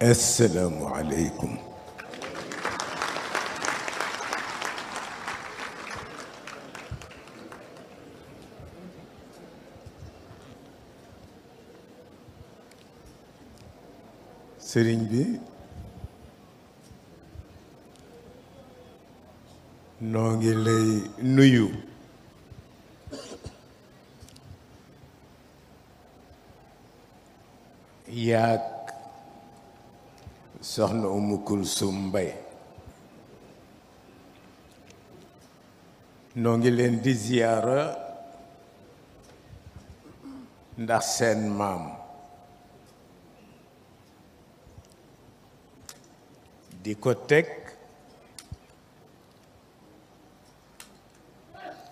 السلام عليكم. sëriñ bi noo ngi lay nuyu yaak soxna Umu Kulsum Mbay noo ngi leen di ziyaara ndax seen maam di ko teg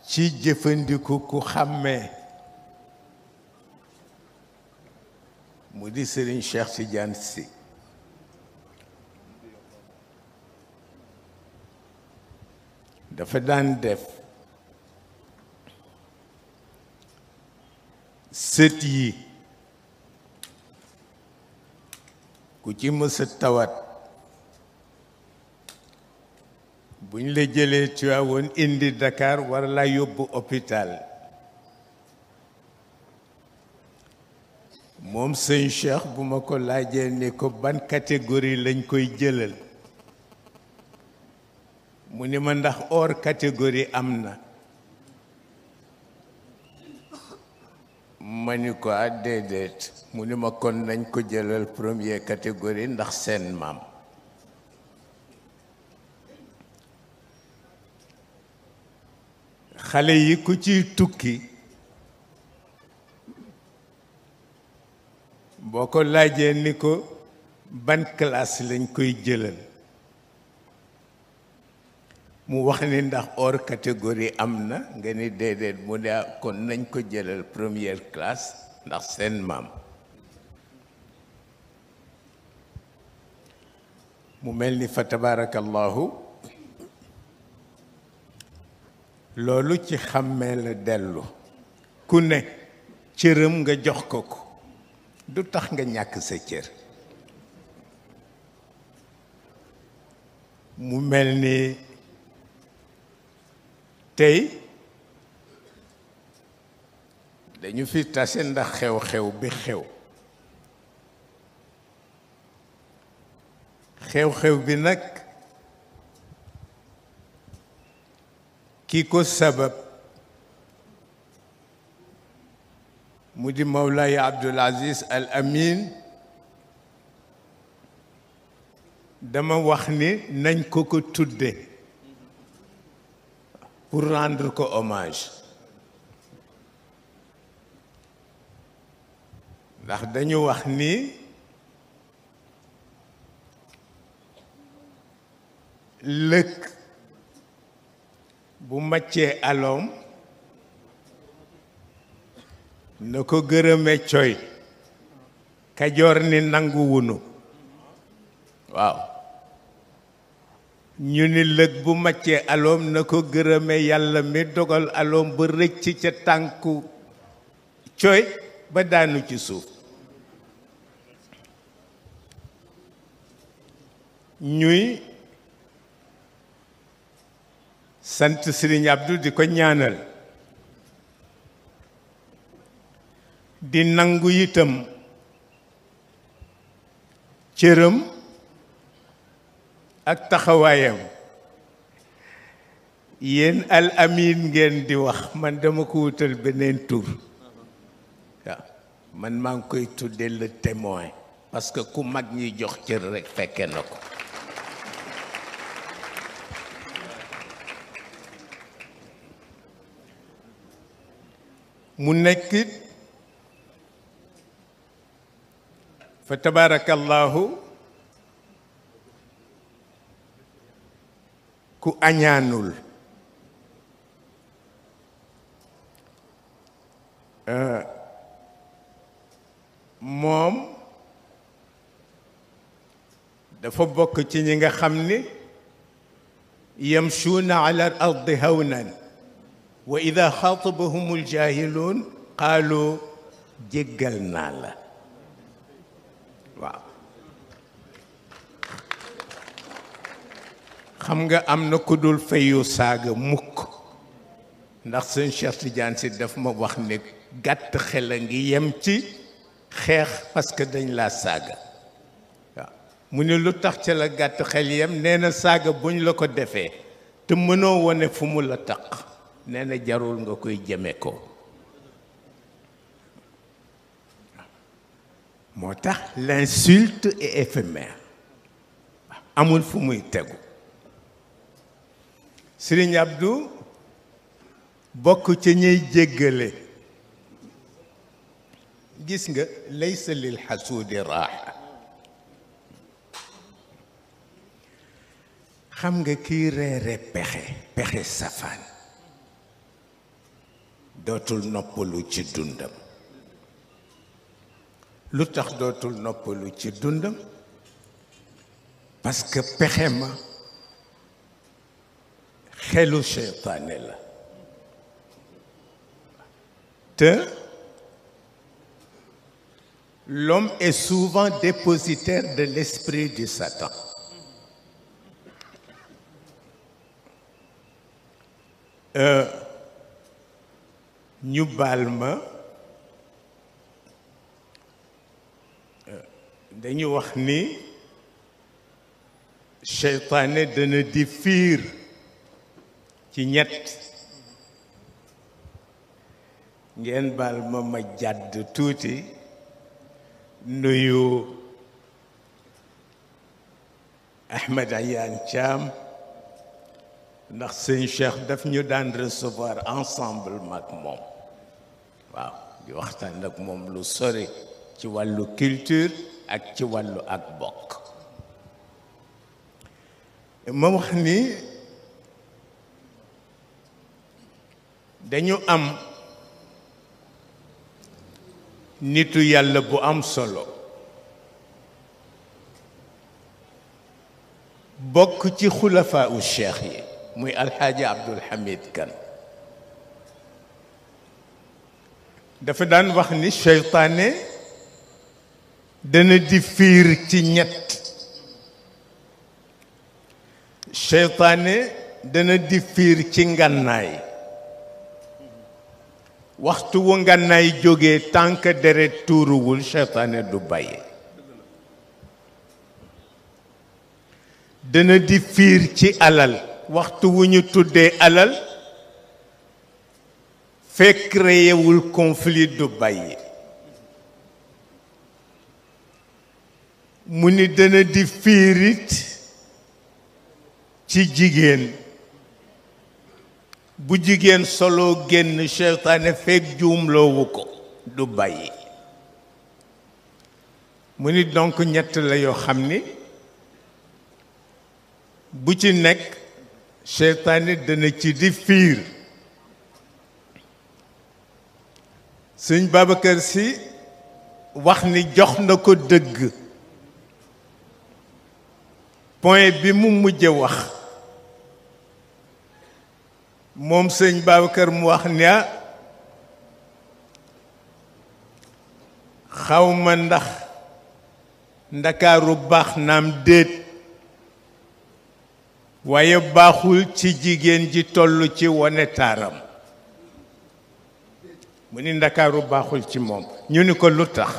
ci jëfandiku ku xàmmee mu di Serigne Cheikh Tidiane Sy dafa daan def sët yi ku ci mësa tawat buñ la jëlee Tiwaawoon indi Dakar war la yóbbu hôpital moom sëñ Cheikh bu ma ko laajee ni ko ban catégorie lañ koy jëlal mu ni ma ndax hors catégorie am na ma ni ko déedéet mu ni ma kon nañ ko jëlal première catégorie ndax seen maam xale yi ku ciy tukki boo ko laajee ni ko ban classe lañ koy jëlal mu wax ni ndax hors catégorie am na nga ni déedéet mu ne kon nañ ko jëlal première classe ndax seen maam mu mel ni fa tabarakallahu loolu ci xàmmee la dellu ku ne cëram nga jox ko ko du tax nga ñàkk sa cër mu mel ni tey dañu fi tase ndax xew-xew bi xew-xew bi nag ki ko sabab mu di Mawlaay Abdul Aziz Al Amin dama wax ni nañ ko ko tudde pour rendre ko hommage ndax dañu wax ni lëkk bu màccee aloom na ko gërëme coy Kajoor ni nangu wunu waaw ñu ni lëg bu màccee aloom na ko gërëme yàlla mi dogal aloom ba rëcc ca tànku coy ba daanu ci suuf ñuy sant Sëriñ Abdou di ko ñaanal di nangu itam cëram ak taxawaayam yéen Al Amin ngeen di wax man dama ko wutal beneen tur waaw man maa ngi koy tudde le témoin parce que ku mag ñuy jox cër rekk fekke na ko mu nekk fa tabarakallahu ku añaanul moom dafa bokk ci ñi nga xam ni yamshuuna ala al ardi hawnan wa ida xaatabahum aljahiluun qaalu jéggal naa la waaw xam nga am na ku dul fayu saaga mukk ndax sëñ Cheikh Tidiane si daf ma wax ne gàtt xel a ngi yem ci xeex parce que dañ laa saaga waaw mu ne lu tax ca la gàtt xel yem nee na saaga buñ la ko defee te mënoo wone fu mu la taq nee na jarul nga koy jëme ko moo tax l'insulte est éphémère amul fu muy tegu Serigne Abdou bokk ca ñuy jéggale gis nga laysa lil xasuudi raaxa xam nga kii reere pexe safaan dootul noppalu ci dundam lu tax dootul noppalu ci dundam parce que pexe ma xelu seytaane la te l'homme est souvent dépositaire de l'esprit du Satan ñu baal ma dañu wax ni seytaane dana di fiir ci ñett ngeen baal ma jàdd tuuti nuyu Ahmed Ayane Thiam ndax sëñ Cheikh daf ñu daan recevoir ensemble mag moom waaw di waxtaan ak moom lu sori ci wàllu culture ak ci wàllu ak bokk ma wax ni dañu am nitu yàlla bu am solo bokk ci xulafaa u cheikh yi muy alxaaji Abdul Hamid Kan dafa daan wax ni seytaane dana di fiir ci ñett seytaane dana di fiir ci ngànnaay waxtu wu ngànnaay jógee tànk deret tuuruwul seytaane du bàyyi dana di fiir ci alal waxtu wu ñu tuddee alal fekk réyewul conflit du bàyyi mu ni dana di fiirit ci jigéen bu jigéen solo génn seytaane fekk juumloowu ko du bàyyi mu ni donc ñett la yoo xam ni bu ci nekk seytaane dana ci di fiir sëñ Babacar Sy wax ni jox na ko dëgg point bi mu mujje wax moom sëñ Babacar mu wax ne xawma ndax ndakaaru baax naam déet waaye baaxul ci jigéen ji toll ci wone taaram mu ni ndakaaru baaxul ci moom ñu ni ko lu tax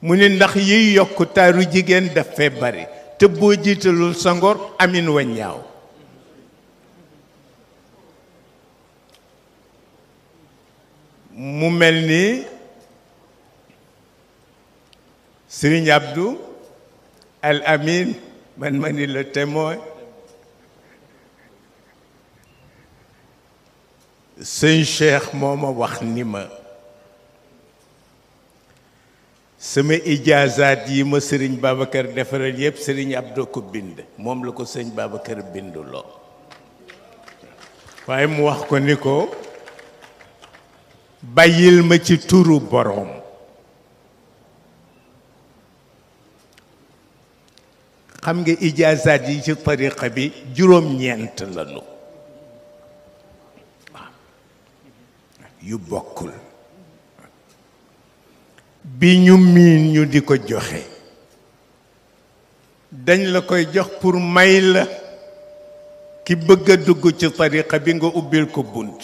mu ni ndax yiy yokk taaru jigéen daf fee bari te boo jiitalul sa ngor amin wa ñaaw mu mel ni Serigne Abdou Al Amin man ma ni le témoin sëñ Cheikh moo ma wax ni ma sama ijaazaat yi ma sëriñ Babacar defaral yépp sëriñ Abdou ko bind moom la ko sëñ Babacar binduloo waaye mu wax ko ni ko bàyyil ma ci turu boroom xam nga ijaazaat yi ci tariqa bi juróom-ñeent lañu yu bokkul bi ñu miin ñu di ko joxe dañ la koy jox pour may la ki bëgg a dugg ci tariqa bi nga ubbil ko bunt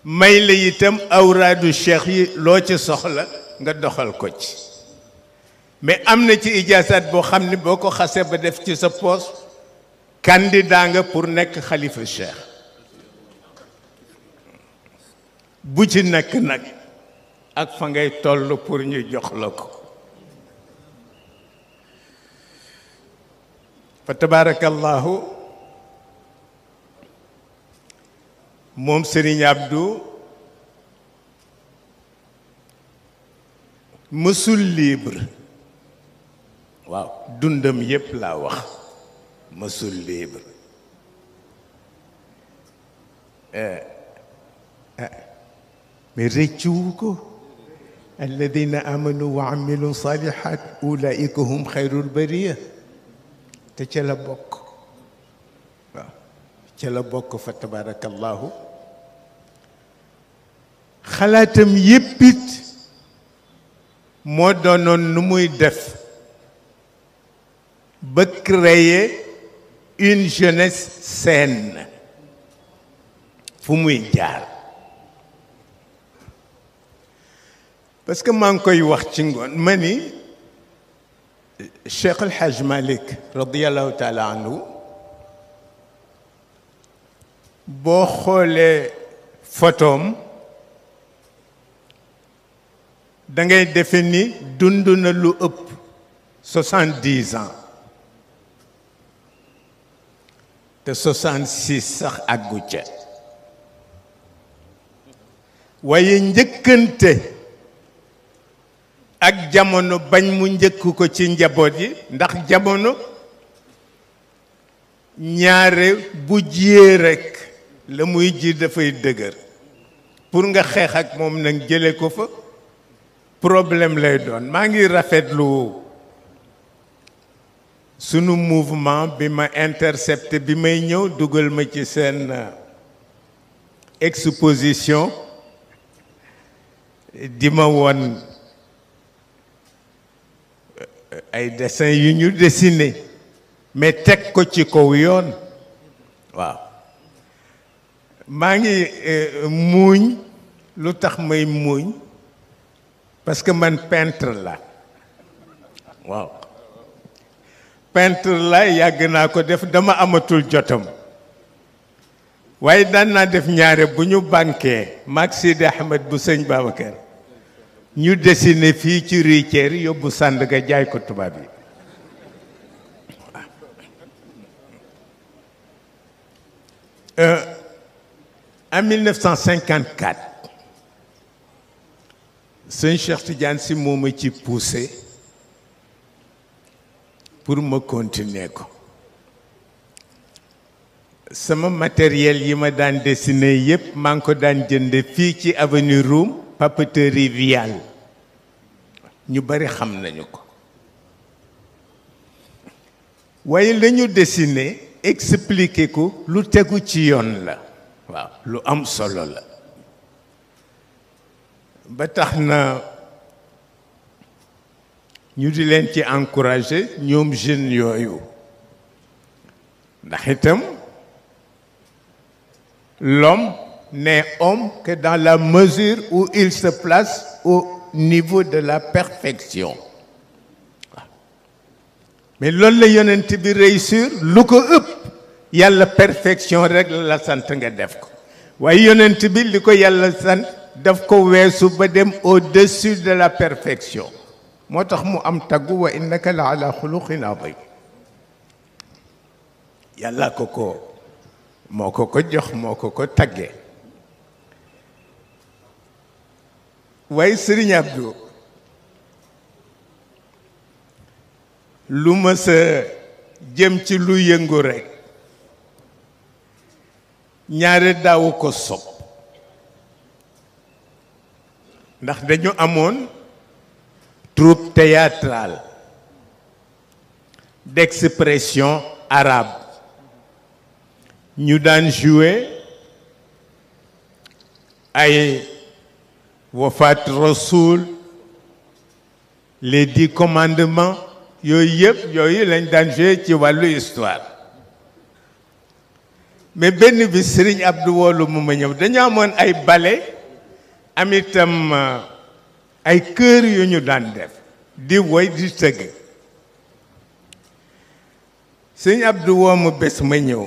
may la itam awraadu cheikh yi loo ci soxla nga doxal ko ci mais am na ci ijaasaat boo xam ne boo ko xasee ba def ci sa poos candidat nga pour nekk xalifa cheikh bu ci nekk nag ak fa ngay toll pour ñu jox la ko fa tabarakallahu moom Serigne Abdou mësul libre waaw dundam yépp laa wax mësul libre mais rëccuwu ko alladina amanu wa amilu salihat ulaika hum xayrul bariya te ca la bokk waaw ca la bokk fa tabarakallahu xalaatam yéppit moo doonoon nu muy def ba créer une jeunesse saine fu muy jaar parce que maa ngi koy wax ci ngoon ma ni Cheikh El Hadj Malick radiallahu taala anhu boo xoolee photom da ngay defe ni dund na lu ëpp 70 ans te 66 sax àggu ca waaye njëkkante ak jamono bañ mu njëkk ko ci njaboot yi ndax jamono ñaare bu jiyee rekk la muy ji dafay dëgër pour nga xeex ak moom nag jële ko fa problème lay doon maa ngi rafetlu sunu mouvement bi ma intercepté bi may ñëw dugal ma ci seen exposition di ma woon ay dessin yu ñu dessiné mais teg ko ci kaw yoon waaw maa ngi muuñ lu tax may muuñ parce que man peintre la waaw peintre la yàgg naa ko def dama amatul jotam waaye daan naa def ñaare bu ñu banquee maag Sidi Ahmed bu sëñ Babacar ñu dessiné fii ci Riceer yóbbu Sandaga jaay ko tubaab yi en 1954 sëñ Cheikh Tidiane Sy moo ma ci poussé pour ma continuer ko sama matériel yi ma daan dessiné yépp maa ngi ko daan jënd fii ci avenue Roume papeterie Vial ñu bari xam nañu ko waaye la ñu dessiné expliqué ko lu tegu ci yoon la waaw lu am solo la ba tax na ñu di leen ci encouragé ñoom jeunes yooyu ndax itam l'homme n'est homme que dans la mesure où il se place au niveau de la perfection mais loolu la yonent bi réussir lu ko ëpp yàlla perfection rek la sant nga def ko waaye yonent bi li ko yàlla sant daf ko weesu ba dem au-dessus de la perfection moo tax mu am taggu wa innaka la ala xuluqin adim yàlla moo ko jox moo ko taggee waaye Serigne Abdou lu ma sa jëm ci lu yëngu rekk ñaare daawu ko sopp ndax dañu amoon troupe théâtrale d'expression arabe ñu daan jouer ay Wafat Rasoul les 10 commandements yooyu yëpp yooyu lañ daan jouer ci wàllu histoire mais benn bi Serigne Abdou woolu mu ma ñëw dañu amoon ay bale am itam ay kër yu ñu daan def di woy di tëgg Serigne Abdou woo ma bés ma ñëw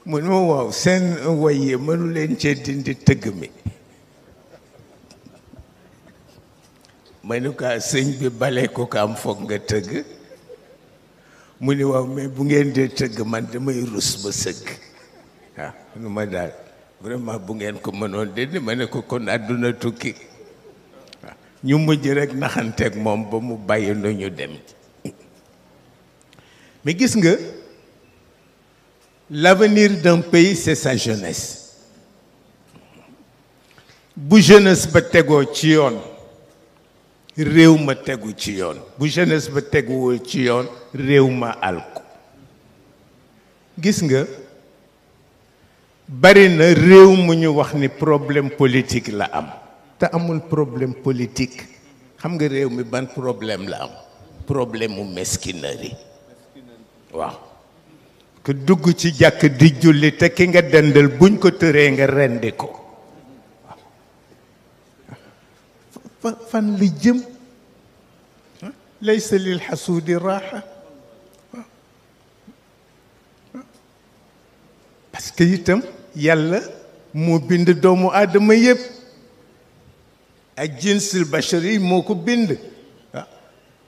mu ne ma waaw seen woy yi mënu leen cee dindi tëgg mi ma ne ko sëñ bi bale ko ko am foog nga tëgg mu ni waaw mais bu ngeen dee tëgg man damay rus ba sëgg waaw nu ma daal vraiment bu ngeen ko mënoon dindi ma ne ko kon àdduna tukki waaw ñu mujj rek naxanteeg moom ba mu bàyyi nu ñu dem mais gis nga l'avenir d'un pays c'est sa jeunesse bu jeunesse ba tegoo ci yoon réew ma tegu ci yoon bu jeunesse ba teguwul ci yoon réew ma alko gis nga bari na réew mu ñu wax ni problème politique la am te amul problème politique xam nga réew mi ban problème la am problème mu mesquinerie waaw que dugg ci jàkk di julli te ki nga dendal buñ ko tëree nga rendi ko fan li jëm laysa lil xasuudi raaxa parce que itam yàlla moo bind doomu aadama yépp ak jinsul bachari moo ko bind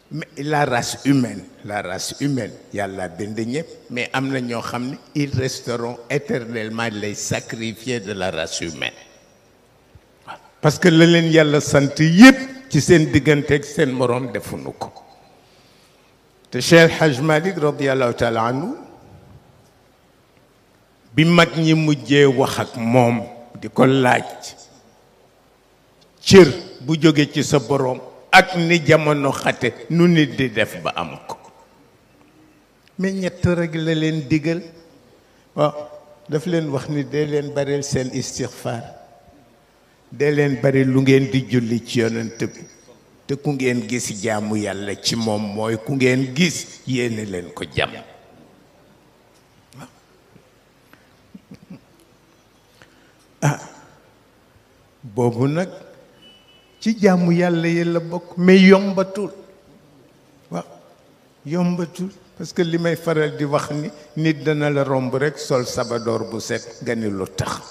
mais la race humaine yàlla bind ñëpp mais am na ñoo xam ne ils resteront éternellement les sacrifiés de la race humaine parce que la leen yàlla sant yépp ci seen diggante ak seen moroom defuñu ko te Cheikh Haj Malick radiallahu taala anhu bi mag ñi mujjee wax ak moom di ko laaj cër bu jóge ci sa boroom ak ni jamono xate nu nit di def ba am ko mais ñett rek la leen digal waaw daf leen wax ni dee leen bareel seen istixfaar dee leen bari lu ngeen di julli ci yonent bi te ku ngeen gis jaamu yàlla ci moom mooy ku ngeen gis yéene leen ko jàmm boobu nag ci jaamu yàlla yi la bokk mais yombatul waaw yombatul parce que li may faral di wax ni nit dana la romb rek sol sabadoor bu set nga ni lu tax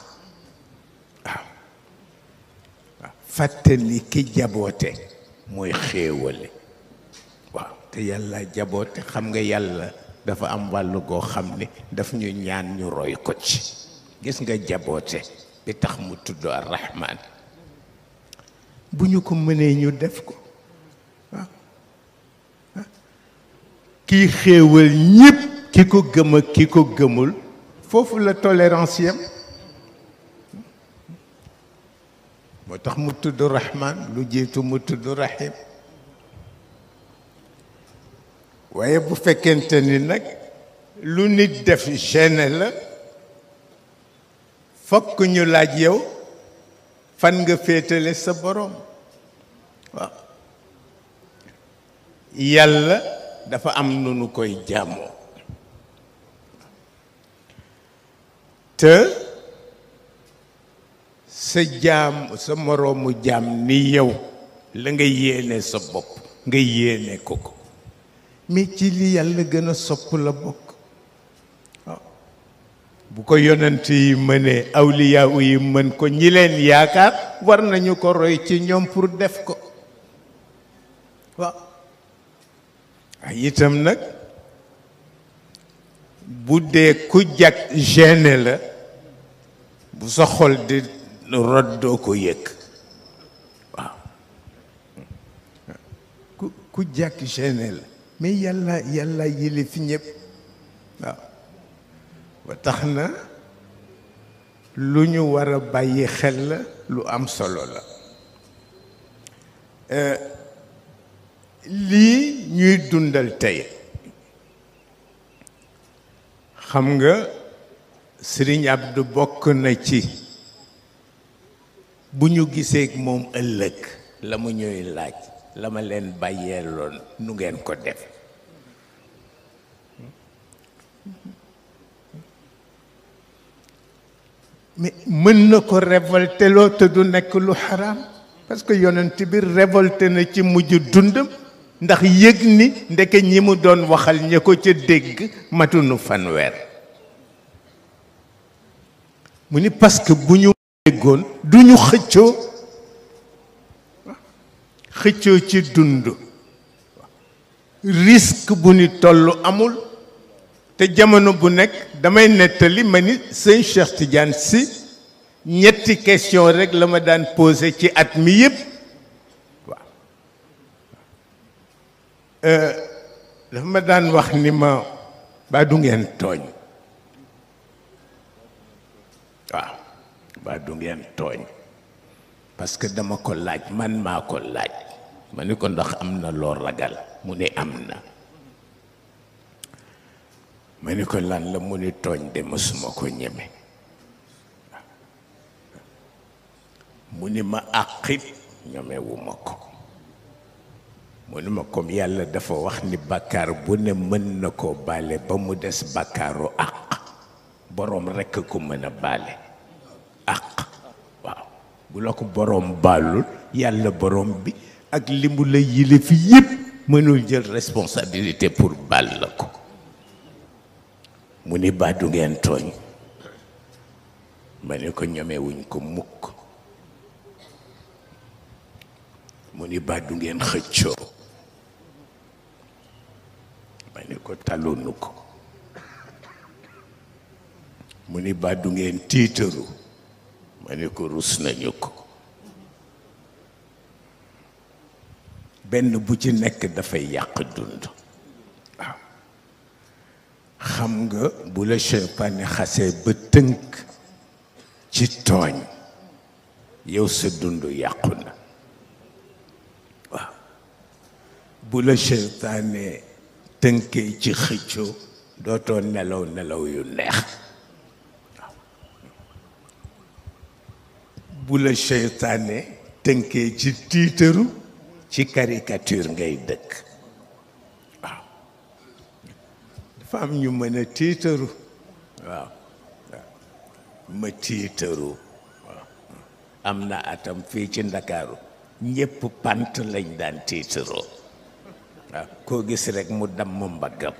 fàtte ni ki jaboote mooy xéewale waaw te yàlla jaboote xam nga yàlla dafa am wàllu goo xam ni daf ñu ñaan ñu roy ko ci gis nga jaboote bi tax mu tudd ar-Rahman bu ñu ko mënee ñu def ko waaw kii xéewal ñépp ki ko gëm ak ki ko gëmul foofu la tolérance yam moo tax mu tudd Rahman lu jiitu mu tudd Rahim waaye bu fekkente ni nag lu nit def gêné la fokk ñu laaj yow fan nga féetale sa boroom waaw yàlla dafa am nu nu koy jaamoo te sa jaam sa moroomu jaam ni yow la nga yéene sa bopp nga yéene ko ko mais ci li yàlla gën a sopp la bokk waaw bu ko yonent yi mënee awliyaa yi mën ko ñi leen yaakaar war nañu ko roy ci ñoom pour def ko waaw ay itam nag bu dee ku jag gêné la bu sa xol di rod doo ko yëg waaw ku jàkk gêné la mais yàlla yili fi ñëpp waaw ba tax na lu ñu war a bàyyi xel la lu am solo la lii ñuy dundal tey xam nga Sëriñ Abdu bokk na ci bu ñu gisee moom ëllëg la mu ñuy laaj la ma leen bàyyeeloon nu ngeen ko def mais mën na ko révolté loo te du nekk lu xaraam parce que yonent bi révolté na ci mujj dundam ndax yëg ni ndeke ñi mu doon waxal ña ko ca dégg matunu fanweer mu ni parce que bu ñu déggoon du ñu xëccoo ci dund risque bu ni toll amul te jamono bu nekk damay nettali ma ni sëñ Cheikh Tidiane Sy ñetti question rek la ma daan posé ci at mi yëpp waaw dafa ma daan wax ni ma baa du ngeen tooñ waaw baa du ngeen tooñ parce que dama ko laaj man maa ko laaj ma ni ko ndax am na loo ragal mu ne am na ma ni ko lan la mu ni tooñ de mësuma ko ñeme mu ni ma àqit ñemewuma ko mu ni ma comme yàlla dafa wax ni bàkkaar bu ne mën na koo baale ba mu des bàkkaaru àq boroom rekk ko mën a baale àq waaw bu la ko boroom baalul yàlla boroom bi ak li mu la yile fi yépp mënul jël responsabilité pour baal la ko mu ni baa du ngeen tooñ ma ni ko ñemewuñ ko mukk mu ni baa du ngeen xëccoo ma ni ko talunu ko mu ni baa du ngeen tiitaru ma ni ko rus nañu ko benn bu ci nekk dafay yàq dund waaw xam nga bu la seytaane xasee ba tënk ci tooñ yow sa dund yàqu na waaw bu la seytaane tënkee ci xëccoo dootoo nelaw nelaw yu neex waaw bu la seytaane tënkee ci tiitaru ci caricature ngay dëkk waaw dafa am ñu mën a tiitaru waaw ma tiitaru waaw am na atam fii ci Ndakaaru ñépp pant lañ daan tiitaroo waaw koo gis rek mu damm mbaggam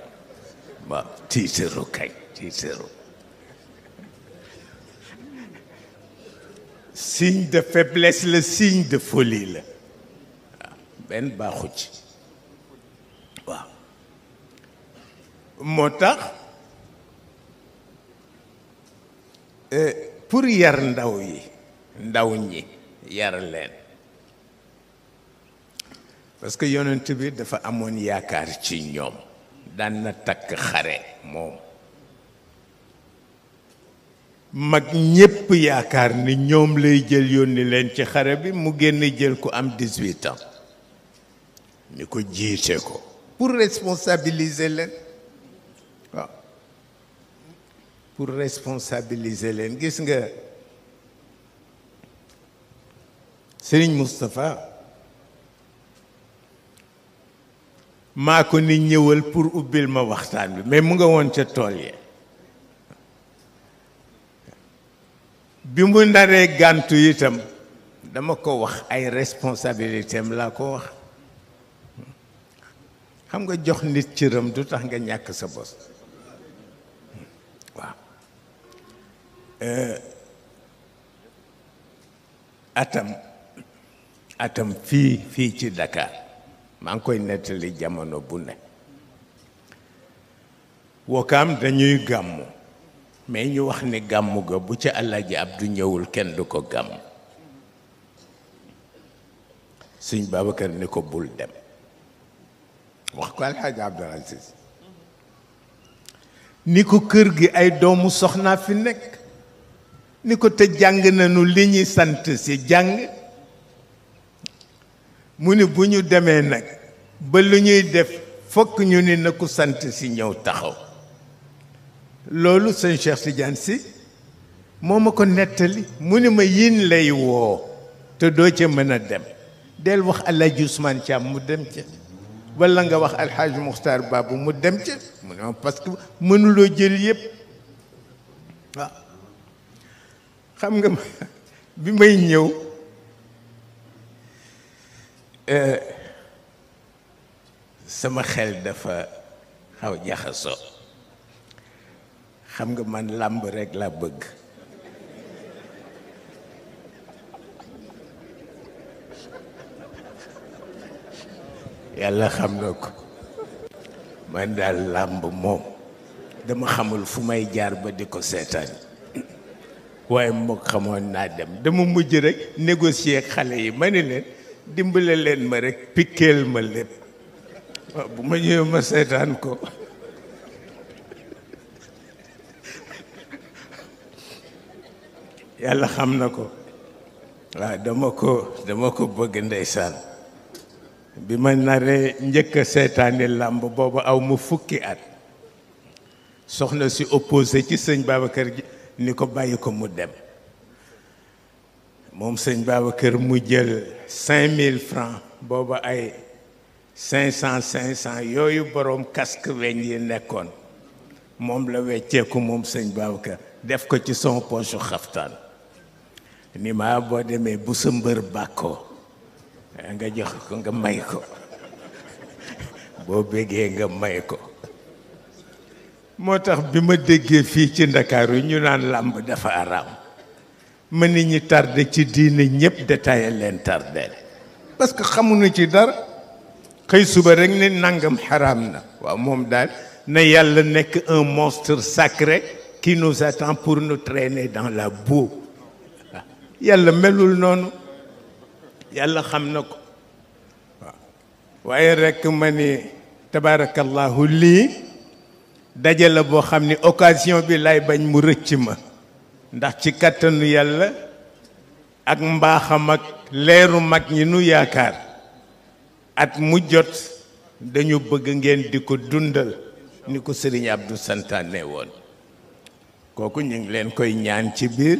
waaw tiitaru kay tiitaru signe de faiblesse la signe de folie la benn baaxu ci waaw moo tax pour yar ndaw ñi yar leen parce que yonent bi dafa amoon yaakaar ci ñoom daan na takk xare moom mag ñépp yaakaar ni ñoom lay jël yónni leen ci xare bi mu génn jël ko am 18 ans ni ko jiite ko pour responsabiliser leen waaw pour responsabiliser leen gis nga Serigne Moustapha maa ko ni ñëwal pour ubbil ma waxtaan bi mais mu nga woon ca tool yi bi mu naree gàntu itam dama ko wax ay responsabilité am laa ko wax xam nga jox nit cëram du tax nga ñàkk sa bos waaw atam fii ci Dakar maa ngi koy nettali jamono bu ne Wakaam dañuy gàmmu mais ñu wax ni gàmmu ga bu ca Alaaji Abdu ñëwul kenn du ko gàmm Sëñ Babacar ni ko bul dem wax ko Alxaaji Abdul Aziz ni ko kër gi ay doomu soxnaa fi nekk ni ko te jàng nañu li ñuy sant si jàng mu ni bu ñu demee nag ba lu ñuy def fokk ñu ni na ku sant si ñëw taxaw loolu sëñ Cheikh Tidiane Sy moo ma ko nettali mu ni ma yin lay woo te doo ca mën a dem del wax Alaaji Ousmane Thiam mu dem ca walla nga wax Alxaaji Muxtaar Baabu mu dem ca mu ne parce que mënuloo jël yépp waaw xam nga bi may ñëw sama xel dafa xaw jaxasoo xam nga man làmb rekk laa bëgg yàlla xam na ko man daal làmb moom dama xamul fu may jaar ba di ko seetaan waaye moo xamoon naa dem dama mujj rekk négocier ak xale yi ma ni leen dimbale leen ma rekk pikkeel ma lépp waaw bu ma ñëwee ma seetaan ko yàlla xam na ko waaw dama ko bëgg ndeysaan bi ma naree njëkk a seetaani làmb boobu aw ma fukki at soxna si opposé ci sëñ Babacar ji ni ko bàyyi ko mu dem moom sëñ Babacar mu jël 5000 francs booba ay 500 yooyu boroom casque weñ yi nekkoon moom la wecceeku moom sëñ Babacar def ko ci son poche xaftaan ni ma boo demee bu sa mbër bàkkoo nga jox ko nga may ko boo bëggee nga may ko moo tax bi ma déggee fii ci Ndakaaru ñu naan làmb dafa araam ma nit ñi tardé ci diine ñëpp détaillé leen tardé parce que xamuñu ci dara xëy suba rek ne nangam xaraam na waaw moom daal na yàlla nekk un monstre sacré qui nous attend pour nous traîner dans la boue yàlla melul noonu yàlla xam na ko waaw waaye rekk ma ni tabaarakallahu lii dajale boo xam ni occasion bi lay bañ mu rëcc ma ndax ci kàttanu yàlla ak mbaaxam ak leeru mag ñi nu yaakaar at mu jot dañu bëgg ngeen di ko dundal ni ko Sëriñ Abdou santaane woon kooku ñu ngi leen koy ñaan ci biir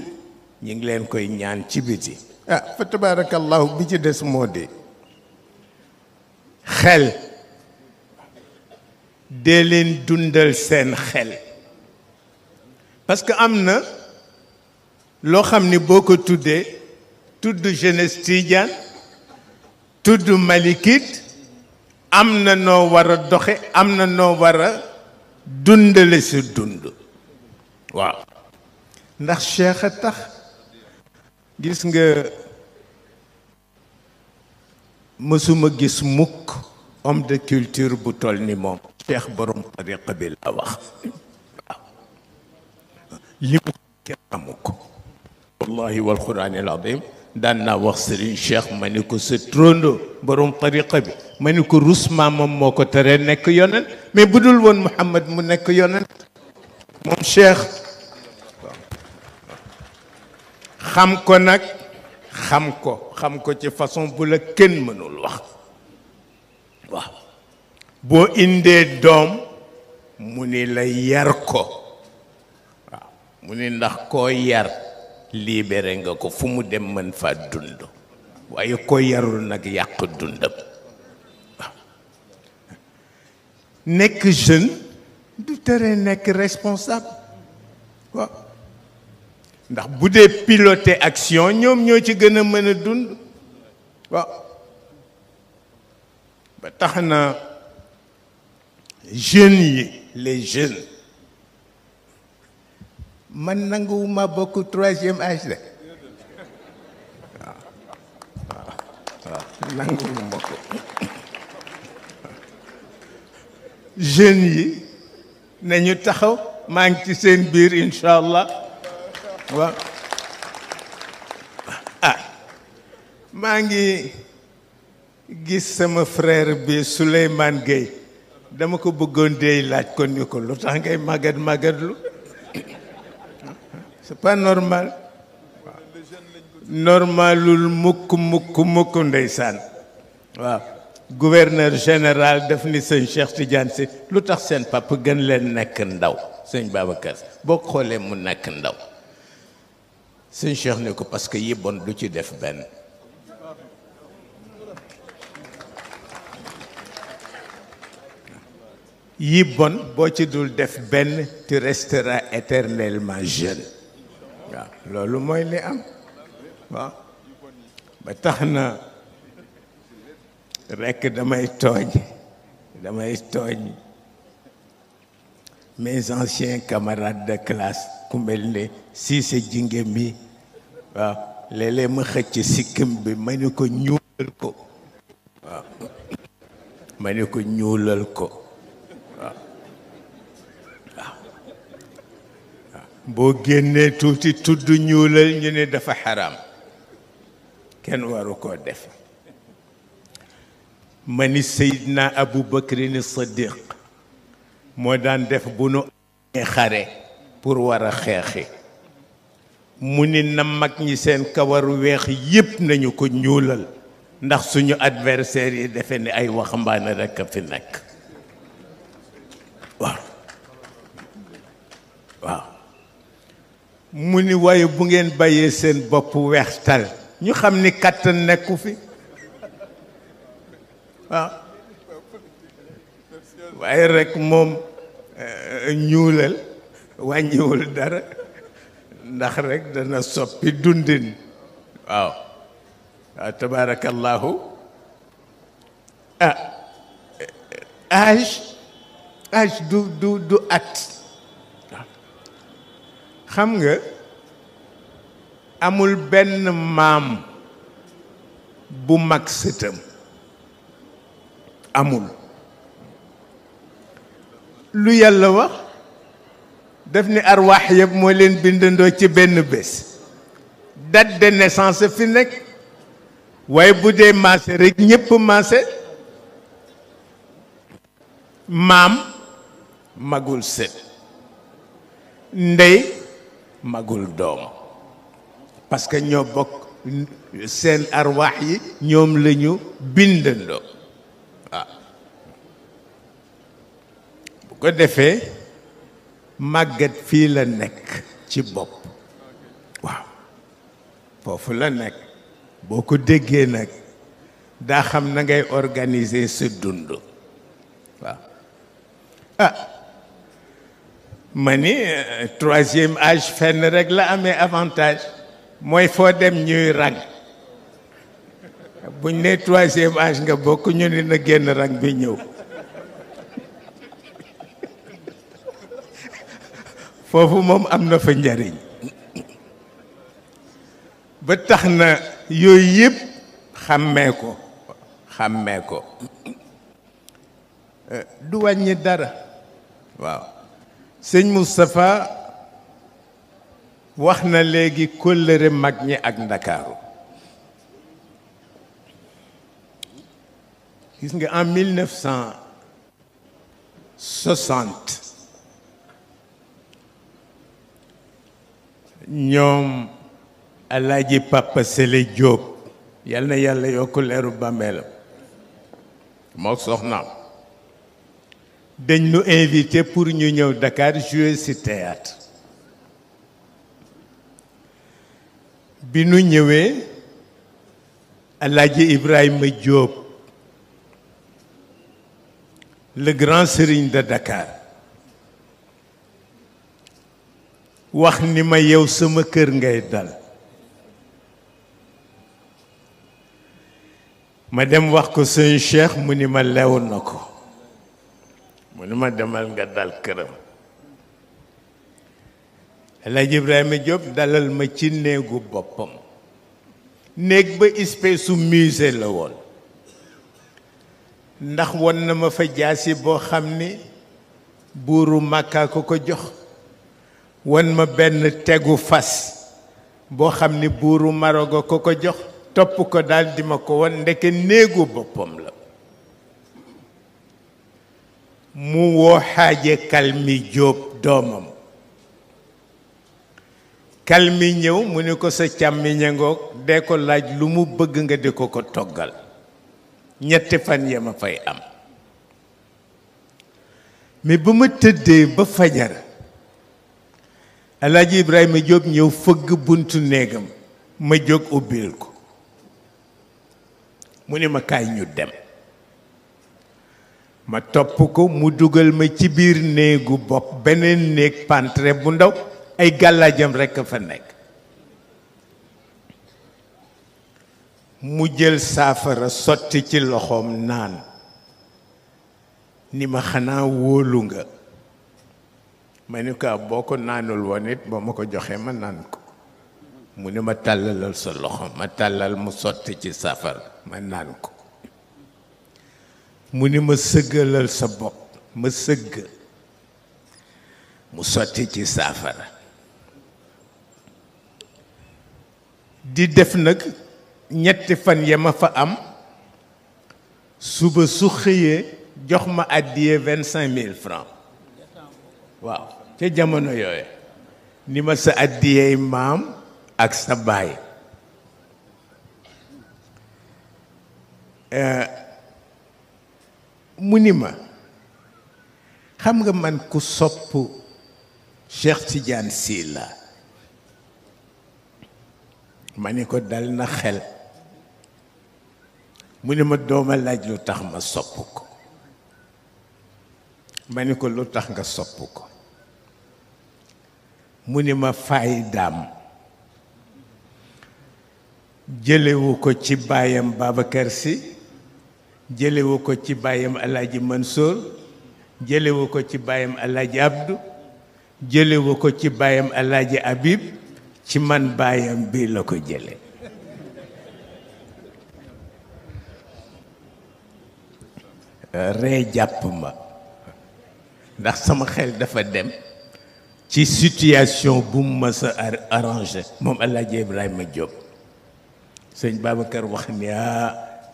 ñu ngi leen koy ñaan ci biti fa tabaarakallahu bi ci des moo di xel dee leen dundal seen xel parce que am na loo xam ni boo ko tuddee tudd jeunesse tidiane tudd malikite am na noo war a doxe am na noo war a dundale sa dund waaw ndax cheikh a tax gis nga mësuma gis mukk homme de culture bu toll ni moom cheikh borom tariqa bi la wax waaw li mu kenn amu ko wallahi wal qur'ani al azim daan naa wax Serigne Cheikh ma ni ko sa trondo borom tariqa bi ma ni ko rus maamam moo ko teree nekk yonent mais bu dul woon Muhammad mu nekk yonent moom cheikh xam ko nag xam ko ci façon bu la kenn mënul wax waaw boo indee doom mu ni la yar ko waaw mu ni ndax koo yar libéré nga ko fu mu dem mën fa dund waaye koo yarul nag yàq dundam waaw nekk jeune du tere nekk responsable waaw ndax bu dee piloter action ñoom ñoo ci gën a mën a dund waaw ba tax na jeunes yi les jeunes man nanguwuma bokk troisième âge de waaw nanguwuma ko jeunes yi nañu taxaw maa ngi ci seen biir incha allah waaw maa ngi gis sama frère bi Souleymane Gueye dama ko bëggoon dey laaj ko ni ko lu tax ngay màggatlu c'est pas normal normalul mukk ndeysaan waaw gouverneur général daf ni sëñ Cheikh Tidiane Sy lu tax seen papa gën leen nekk ndaw sëñ Babacar boo xoolee mu nekk ndaw sëñ Cheikh ne ko parce que yi bon du ci def benn yi bon boo ci dul def benn tu resteras éternellement jeune waaw loolu mooy li am waaw ba tax na rekk damay tooñ mes anciens camarades de classe ku mel ne Cissé Jinge mi waaw léeg-léeg ma xëcc sikkim bi ma ni ko ñuulal ko waaw ma ni ko ñuulal ko waaw boo génnee tuuti tudd ñuulal ñu ne dafa xaraam kenn waru koo def ma ni Seydina Abu Bakrin Siddiq moo daan def bu nu amee xare pour war a xeexi mu ni na mag ñi seen kawaru weex yépp nañu ko ñuulal ndax suñu adversaire yi defe ne ay waxambaane rekk a fi nekk waaw waaw mu ni waaye bu ngeen bàyyee seen bopp weextal ñu xam ni kàttan nekku fi waaw waaye rekk moom ñuulal wàññiwul dara ndax rekk dana soppi dundin waaw waaw tabarakallahu âge du at xam nga amul benn maam bu mag sëtam amul lu yàlla wax def ni arwaax yëpp moo leen bindandoo ci benn bés date de naissance fi nekk waaye bu dee maase rek ñépp maase maam magul sët ndey magul doom parce que ñoo bokk seen arwaax yi ñoom lañu bindandoo waaw bu ko defee màggat fii la nekk ci bopp waaw foofu la nekk boo ko déggee nag daa xam na ngay organiser sa dund waaw ma ni troisième âge fenn rek la amee avantage mooy foo dem ñuy rang buñ ne troisième âge nga bokk ñu ni na génn rang bi ñëw foofu moom am na fa njariñ ba tax na yooyu yëpp xàmmee ko du wàññi dara waaw sëñ Moustapha wax na léegi kóllëre mag ñi ak Ndakaaru gis nga en 1960 ñoom Alaaji Papa Sele Diop yal na yàlla yokk leeru bàmmeelam moo soxnaam dañ ñu invité pour ñu ñëw Dakar jouer ci théâtre bi nu ñëwee Alaaji Ibrahima Diop le grand serigne de Dakar wax ni ma yow sama kër ngay dal ma dem wax ko sëñ Cheikh mu ni ma lew na ko mu ni ma demal nga dal këram El Hadj Ibrahima Diop dalal ma ci néegu boppam néeg ba espèce su musée la woon ndax won na ma fa jaasi boo xam ni buuru Makka ko jox won ma benn tegu fas boo xam ni buuru Marogo ko jox topp ko daal di ma ko won ndeke néegu boppam la mu woo xaaje Kalmi Jóob doomam Kalmi ñëw mu ni ko sa càmmiña ngoog dee ko laaj lu mu bëgg nga di ko toggal ñetti fan ya ma fay am mais ba ma tëddee ba fajar Alaaji Ibrahima Jóob ñëw fëgg buntu néegam ma jóg ubbil ko mu ni ma kaay ñu dem ma topp ko mu dugal ma ci biir néegu bopp beneen néeg pantre bu ndaw ay gàllaajam rekk fa nekk mu jël saafara sotti ci loxoom naan ni ma xanaa wóolu nga ma ni ko boo ko naanul woon it boo ma ko joxee ma naan ko mu ne ma tàllalal sa loxo ma tàllal mu sotti ci saafara ma naan ko mu ni ma sëggalal sa bopp ma sëgg mu sotti ci saafara di def nag ñetti fan ya ma fa am suba su xëyee jox ma àddiyee 25 000 francs waaw ca jamono yooyu ni ma sa àddiyee maam ak sa baay mu ni ma xam nga man ku sopp Cheikh Tidiane Sy la ma ni ko dal na xel mu ni ma dooma laaj lu tax ma sopp ko ma ni ko lu tax nga sopp ko mu ni ma faydaam jëlewu ko ci baayam Babacar Sy jëlewu ko ci baayam Alaaji Mansour jëlewu ko ci baayam Alaaji Abdou jëlewu ko ci baayam Alaaji Habib ci man baayam bii la ko jële ree jàpp ma ndax sama xel dafa dem ci situation bu mu ma sa arrangé moom Alaaji Ibrahima Diop sëñ Babacar wax ni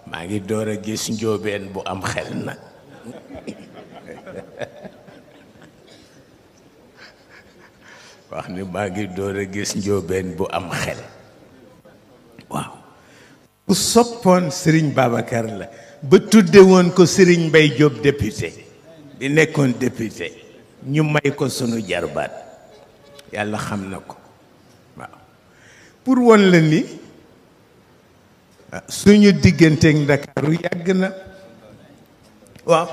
maa ngi door a gis njóobeen bu am xel nag wax ni maa ngi door a gis njóobeen bu am xel waaw bu soppoon Serigne Babacar la ba tudde woon ko Serigne Mbaye Diop député di nekkoon député ñu may ko sunu jarbaat yàlla xam na ko waaw pour won la ni suñu digganteeg Ndakaaru yàgg na waaw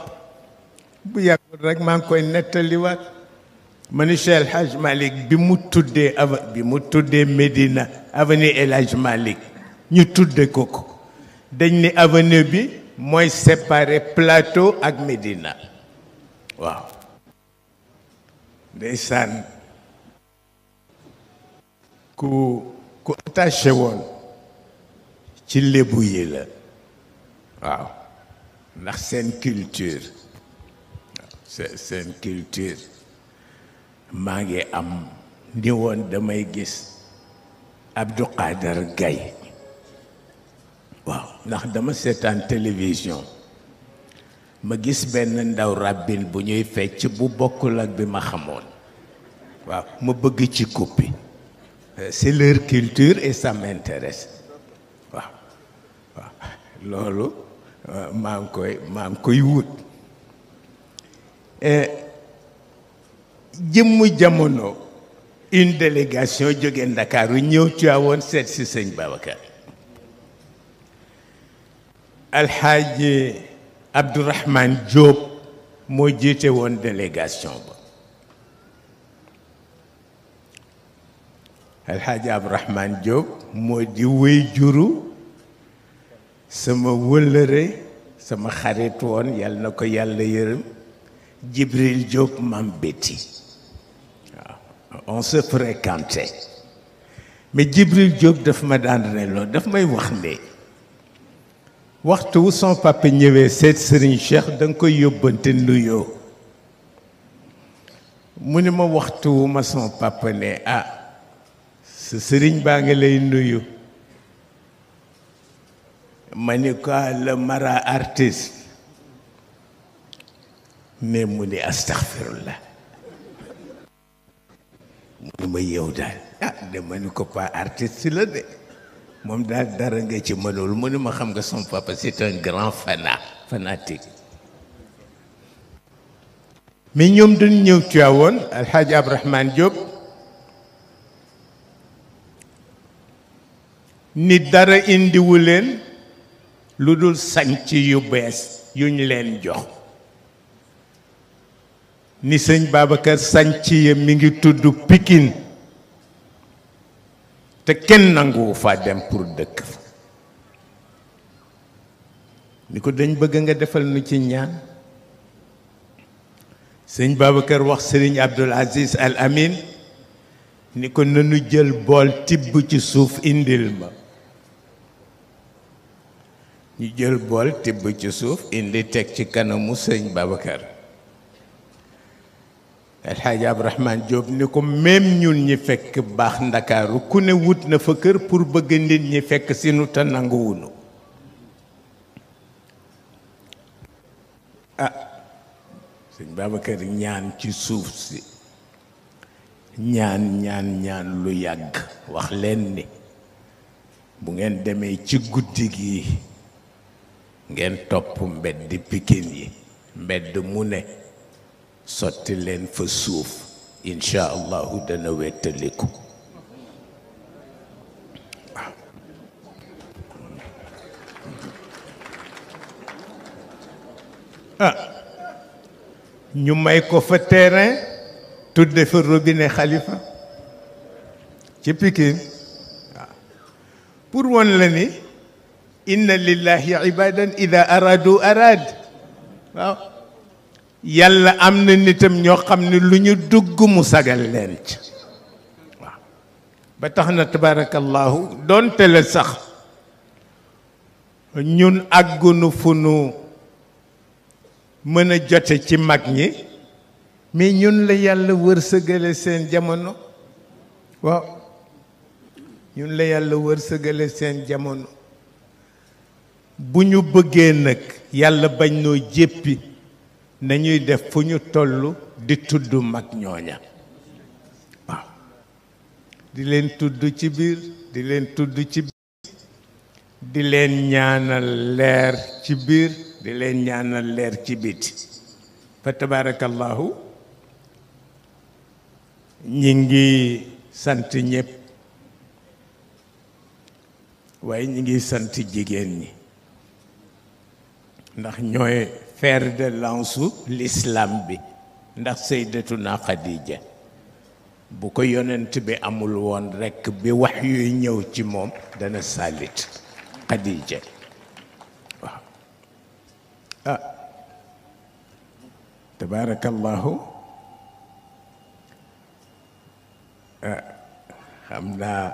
bu yàggul rek maa ngi koy nettaliwaat ma ni Cheikh El Hadj Malick bi mu tuddee Médina avenue El Hadj Malick ñu tudde ko ko dañ ni avenue bi mooy séparer Plateau ak Médina waaw ndeysaan ku attaché woon ci lébu yi la waaw ndax seen culture seen culture maa ngi am ni woon damay gis Abdou Khader Gaye waaw ndax dama seetaan télévision ma gis benn ndaw ràbbin bu ñuy fecc bu bokkul ak bi ma xamoon waaw ma bëgg ci copie c'est leur culture et ça m'intéresse waaw waaw loolu maa ngi koy wut jëmmu jamono une délégation jóge Ndakaaru ñëw Tiwaawoon seet si sëñ Babacar alxaaji Abdourahmane Diop moo jiite woon délégation ba alxaaji Abdourahmane Diop moo di wéy juru sama wëllëre sama xarit woon yàlla na ko yàlla yërëm Djibril Diop Mam Betty waaw on se fréquentait mais Djibril Diop daf ma daan reloo daf may wax ne waxtu wu son papa ñëwee seet Serigne Cheikh da nga koy yóbbante nuyoo mu ni ma waxtu wu ma son papa ne sa Serigne baa ngi lay nuyu ma ni ko le mara artiste mais mu ni astaghfirullah mu ni ma yow daal de ma ni ko pas artiste la de moom daal dara nga ci mënul mu ni ma xam nga son papa c'est un grand fanatique mais ñoom dañu ñëw Tiwaawoon alxaaji Abdourahmane Diop ni dara indiwu leen lu dul sanc yu bees yu ñu leen jox ni sëñ Babacar sanc ya mi ngi tudd Pikine te kenn nanguwu fa dem pour dëkk fa ni ko dañ bëgg nga defal nu ci ñaan sëñ Babacar wax sëriñ Abdoul Aziz Al Amin ni ko nanu jël bool tibb ci suuf indil ma ñu jël bool tibb ci suuf indi teg ci kanamu sëñ Babacar El Hadj Abdourahmane Diop ni ko même ñun ñi fekk baax ndakaaru ku ne wut na fa kër pour bëgg nit ñi fekk si nu te nanguwunu ah sëñ Babacar ñaan ci suuf si ñaan lu yàgg wax leen ni bu ngeen demee ci guddi gi ngeen topp mbedd Pikine yi mbedd mu ne sotti leen fa suuf incha allahu dana wettaliku waaw ñu may ko fa terrain tudde fa robinet Khalifa ci Pikine waaw pour won la ni inna lillahi ibadan ida aradu arad waaw yàlla am na nitam ñoo xam ne lu ñu dugg mu sagal leen ci waaw ba tax na tabarakallahu doonte la sax ñun àggunu fu nu mën a jote ci mag ñi mais ñun la yàlla wërsëgale seen jamono waaw ñun la yàlla wërsëgale seen jamono bu ñu bëggee nag yàlla bañ noo jéppi nañuy def fu ñu toll di tudd mag ñooña waaw di leen tudd ci biir di leen tudd ci biir di leen ñaanal leer ci biir di leen ñaanal leer ci biti fa tabarakallahu ñi ngi sant ñëpp waaye ñi ngi sant jigéen ñi ndax ñooy fer de lance l'islam bi ndax Sayyidatuna Khadija bu ko yonent bi amul woon rekk bi wax yuy ñëw ci moom dana salit Khadija waaw ah tabarakallahu xam naa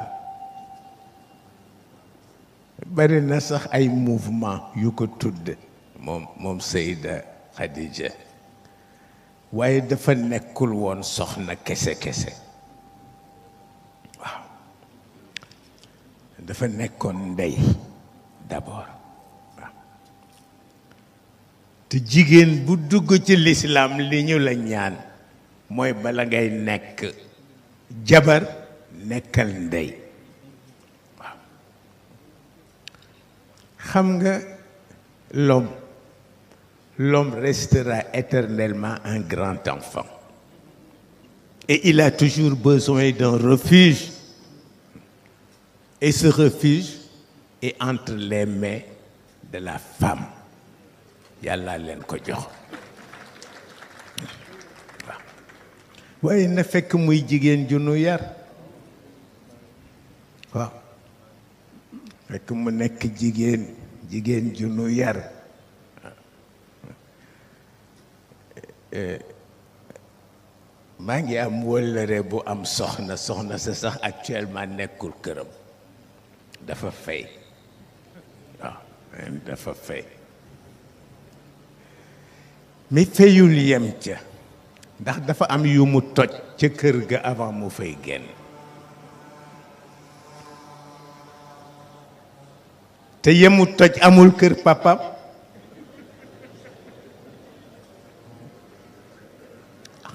bari na sax ay mouvement yu ko tudde moom Seyda Khadija waaye dafa nekkul woon soxna kese waaw dafa nekkoon ndey d'abord waaw te jigéen bu dugg ci lislaam li ñu la ñaan mooy bala ngay nekk jabar nekkal ndey waaw xam nga l'homme restera éternellement un grand enfant. Et il a toujours besoin d'un refuge. Et ce refuge est entre les mains de la femme. Yàlla leen ko jox. waaye na fekk muy jigéen ju nu yar. waaw fekk mu nekk jigéen ju nu yar. maa ngi am wëllëre bu am soxna sa sax actuellement nekkul këram dafa fay waaw dafa fay mais fayul yem ca ndax dafa am yu mu toj ca kër ga avant mu fay génn te yemu toj amul kër papam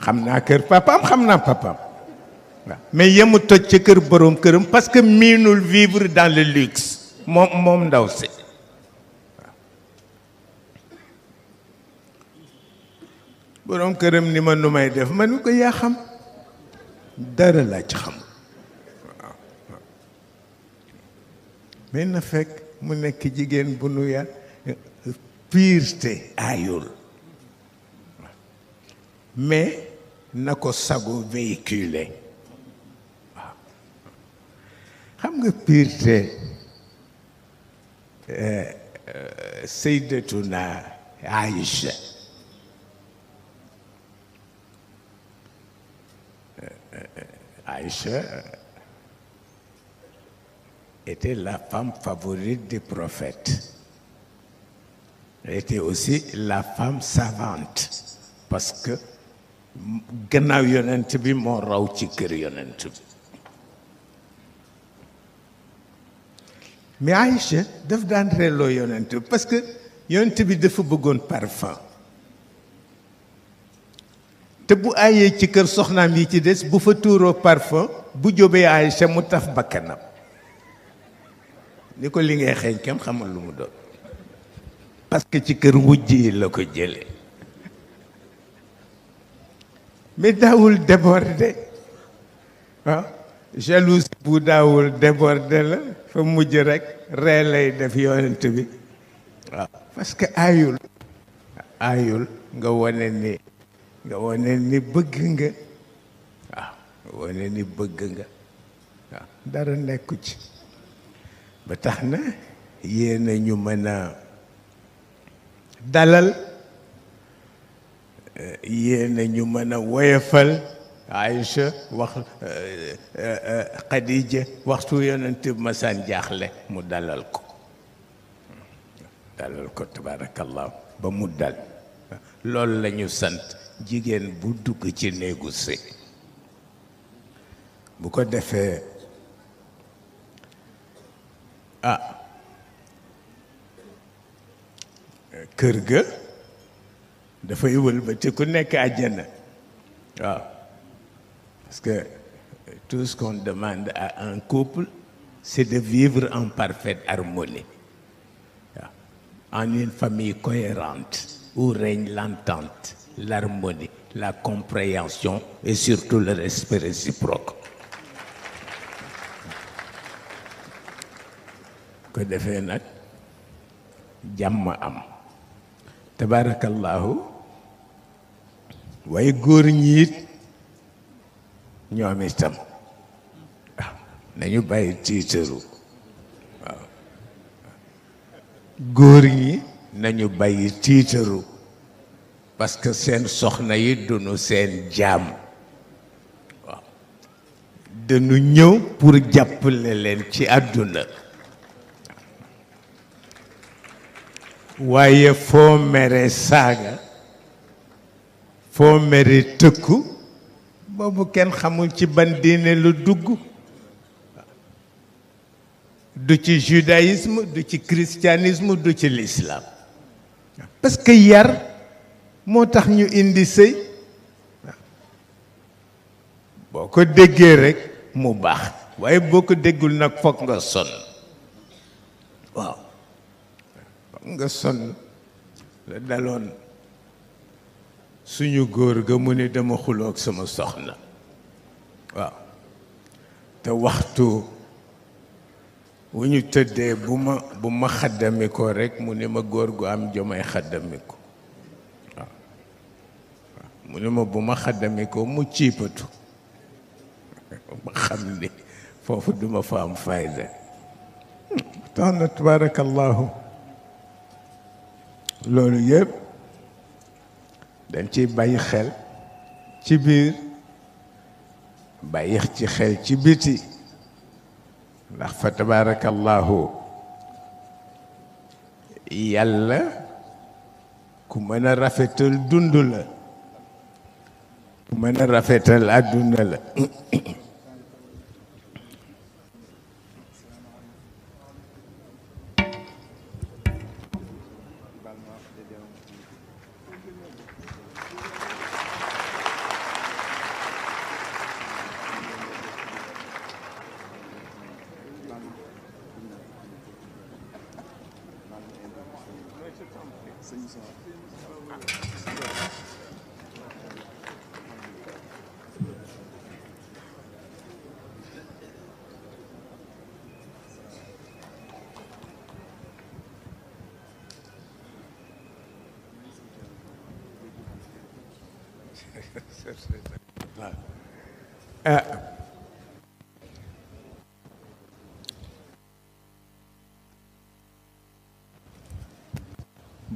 xam naa kër papaam xam naa papaam waaw mais yemu toj ca kër boroom këram parce que miinul vivre dans le luxe moom ndaw si waaw boroom këram ni ma nu may def ma ni ko yaa xam dara laa ci xam waaw mais na fekk mu nekk jigéen bu nu yar pureté aayul mais na ko sago véhiculé waaw xam nga pureté Sayyidatuna Aïcha Aïcha était la femme favorite du prophète. Elle était aussi la femme savante parce que gannaaw yonent bi moo raw ci kër yonent bi. mais Aïcha daf daan reeloo yonent bi parce que yonent bi dafa bëggoon parfum te bu aayee ci kër soxnaam yi ci des bu fa tuuroo parfum bu jóbee Aïcha mu taf bakkanam ni ko li ngay xeeñ kenn xamul lu mu doon parce que ci kër wujj yi la ko jële mais daawul déborder waaw jalousie bu daawul déborder la fa mujj rek ree lay def yonent bi waaw parce que aayul nga wane ni bëgg nga waaw nga wane ni bëgg nga waaw dara nekku ci ba tax na yéen a ñu mën a dalal yéen a ñu mën a woyofal Aïcha wax Khadija waxtu yonent bi masaan jaaxle mu dalal ko tabarakallahu ba mu dal loolu la ñu sant jigéen bu dugg ci néegu sëy bu ko defee kër ga dafay wëlbati ku nekk àjjana waaw parce que tout ce qu'on demande à un couple c'est de vivre en parfaite harmonie waaw en une famille cohérente où règne l'entente l'harmonie la compréhension et surtout le respect réciproque ko defee nag jàmm am tabarakallahu waaye góor ñi it ñoom itam waaw nañu bàyyi tiitaru waaw góor ñi nañu bàyyi tiitaru parce que seen soxna yi duñu seen jaam waaw dañu ñëw pour jàppale leen ci àdduna waaye foo mere saaga foo mere tëkku boobu kenn xamul ci ban diine lu dugg du ci judaïsme du ci christianisme du ci l'islam parce que yar moo tax ñu indi sëy boo ko déggee rekk mu baax waaye boo ko déggul nag foog nga sonn waaw nga sonn la daloon suñu góor ga mu ne dama xuloog sama soxna waaw te waxtu wu ñu tëddee bu ma xaddami ko rekk mu ne ma góor gu am jomay xaddami ko waaw mu ne ma bu ma xaddami ko mu ciipatu ma xam ni foofu duma fa am fayda tax na tabarakallahu loolu yëpp dañ ciy bàyyi xel ci biir bàyyi ci xel ci biti ndax fa tabarakallahu yàlla ku mën a rafetal dund la ku mën a rafetal àdduna la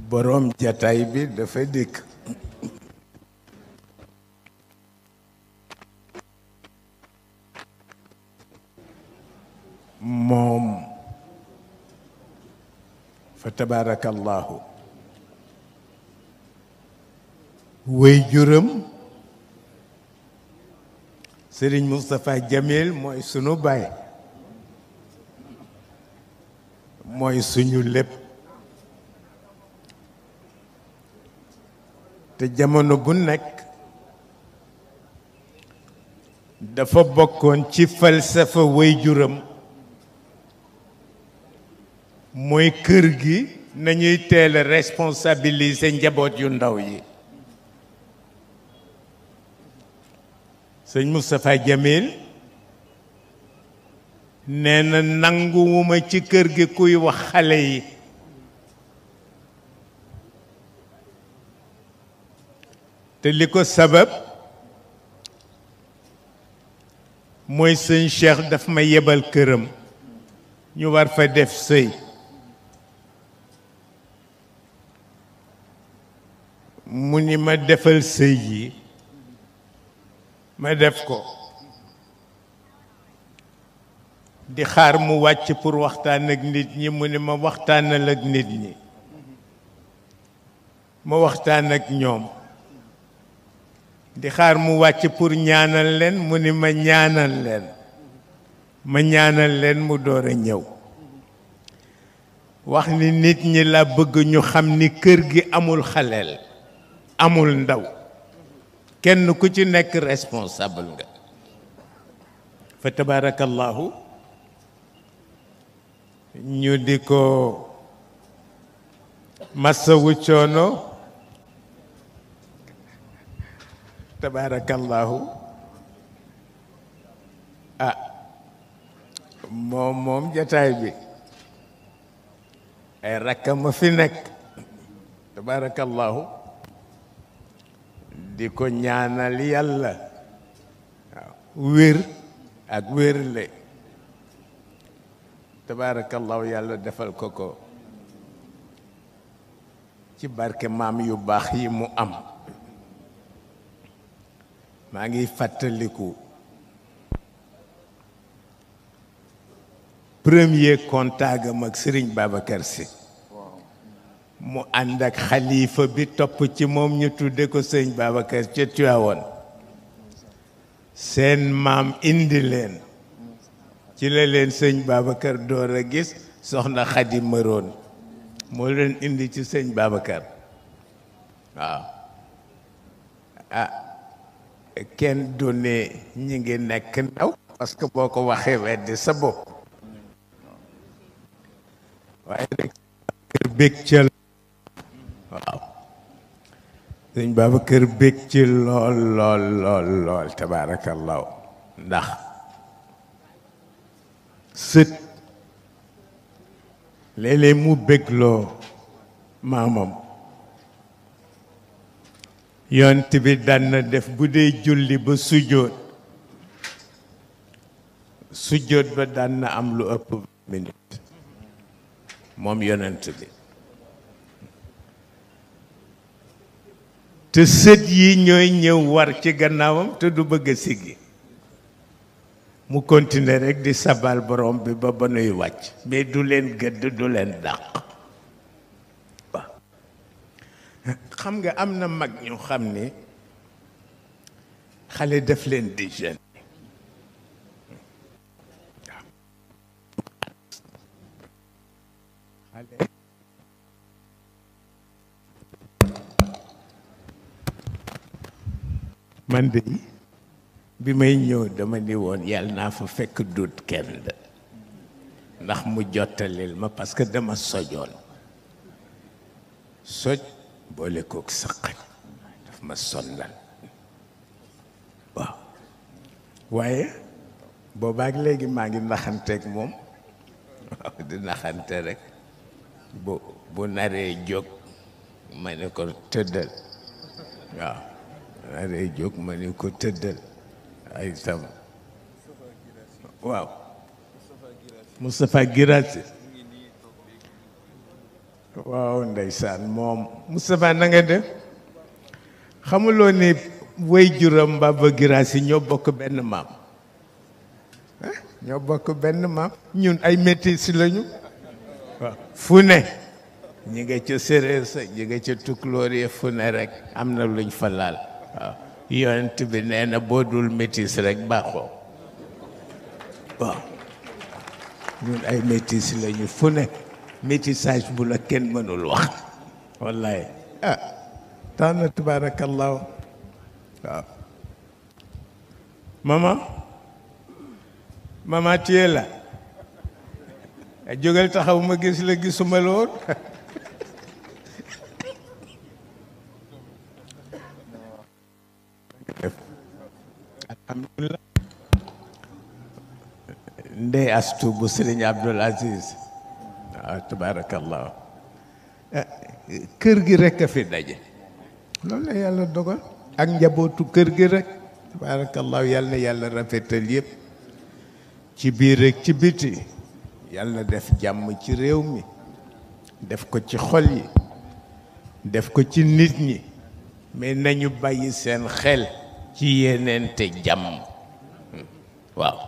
boroom jataay bi dafa dikk moom fa tabarakallahu wéy juram Serigne Moustapha Jamil mooy sunu baay mooy suñu lépp te jamono bu nekk dafa bokkoon ci falsafa wéy juram mooy kër gi nañuy teel a responsabiliser njaboot yu ndaw yi sëñ Moustapha Jamil nee na nanguwuma ci kër gi kuy wax xale yi te li ko sabab mooy sëñ Cheikh daf ma yebal këram ñu war fa def sëy mu ni ma defal sëy yi ma def ko di xaar mu wàcc pour waxtaan ak nit ñi mu ni ma waxtaanal ak nit ñi ma waxtaan ak ñoom di xaar mu wàcc pour ñaanal leen mu ni ma ñaanal leen ma ñaanal leen mu door a ñëw wax ni nit ñi la bëgg ñu xam ni kër gi amul xaleel amul ndaw kenn ku ci nekk responsable nga fa tabarakallahu ñu di ko masawu coono tabarakallahu ah moom jataay bi ay rakkam ma fi nekk tabarakallahu di ko ñaanal yàlla waaw wér ak wérle tabarakallahu yàlla defal ko ko ci barke maam yu baax yi mu am maa ngi fàttaliku premier contact am ak Serigne Babacar Sy mu ànd ak xalifa bi topp ci moom ñu tudde ko sëñ Babacar ca Tiwaawoon seen maam indi leen ci la leen sëñ Babacar door a gis soxna Xadi Maroon moo leen indi ci sëñ Babacar waaw ah kenn du ne ñi ngi nekk ndaw parce que boo ko waxee weddi sa bopp waaye rek kër bég ca waaw sëñ Babacar bég ci lool lool lool lool tabaarakallaahu ndax sët léeg-léeg mu bégloo maamam yonent bi daan na def bu dee julli ba sujjóot ba daan na am lu ëpp minute moom yonent bi te sët yi ñooy ñëw war ci gannaawam te du bëgg a siggi mu continuer rek di sabal borom bi ba ba nuy wàcc mais du leen gëdd du leen dàq waaw xam nga am na mag ñu xam ni xale def leen di jeune xale man de bi may ñëw dama ni woon yàlla naa fa fekk dut kenn ndax mu jottalil ma parce que dama sojoon soj boole kook saqat daf ma sonnal waaw waaye boobaak léegi maa ngi naxanteeg moom waaw di naxante rek bu naree jóg ma ne ko tëddal waaw naree jóg ma ne ko tëddal ay sama waaw Moustapha Guirassy waaw ndeysaan moom Moustapha na nga def xamuloo ni way juram Baba Girassi ñoo bokk benn maam ñoo bokk benn maam ñun ay métis lañu waaw fu ne ñi nga ca séréer sa ñi nga ca tukulóor yi fu ne rek am na luñ fa laal waaw yonent bi nee na boo dul métis rek baaxoo waaw ñun ay métis lañu fu ne métissage bu la kenn mënul wax wallaay tax na tabaarakallaahu waaw maman tu es là jógal taxaw ma gis la gisuma la woon alhamdulilah ndey astu bu Sëriñ Abdul Aziz waaw tabaarakallaahu kër gi rek a fi daje loolu la yàlla dogal ak njabootu kër gi rek tabaarakallaahu yàlla na yàlla rafetal yëpp ci biir rek ci biti yàlla def jàmm ci réew mi def ko ci xol yi def ko ci nit ñi mais nañu bàyyi seen xel ci yéeneente jàmm waaw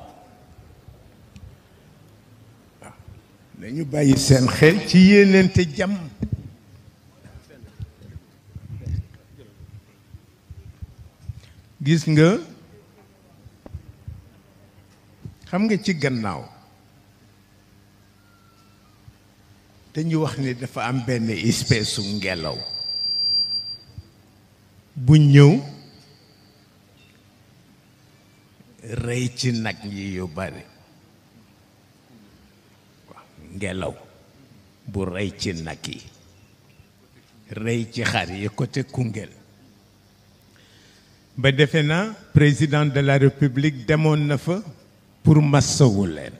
nañu bàyyi seen xel ci yéeneente jàmm gis nga xam nga ci gannaaw dañu wax ni dafa am benn espèce su ngelaw bu ñëw rey ci nag yi yu bari waaw ngelaw bu rey ci nag yi rey ci xar yi côté Koungheul ba defe naa président de la République demoon na fa pour massawu leen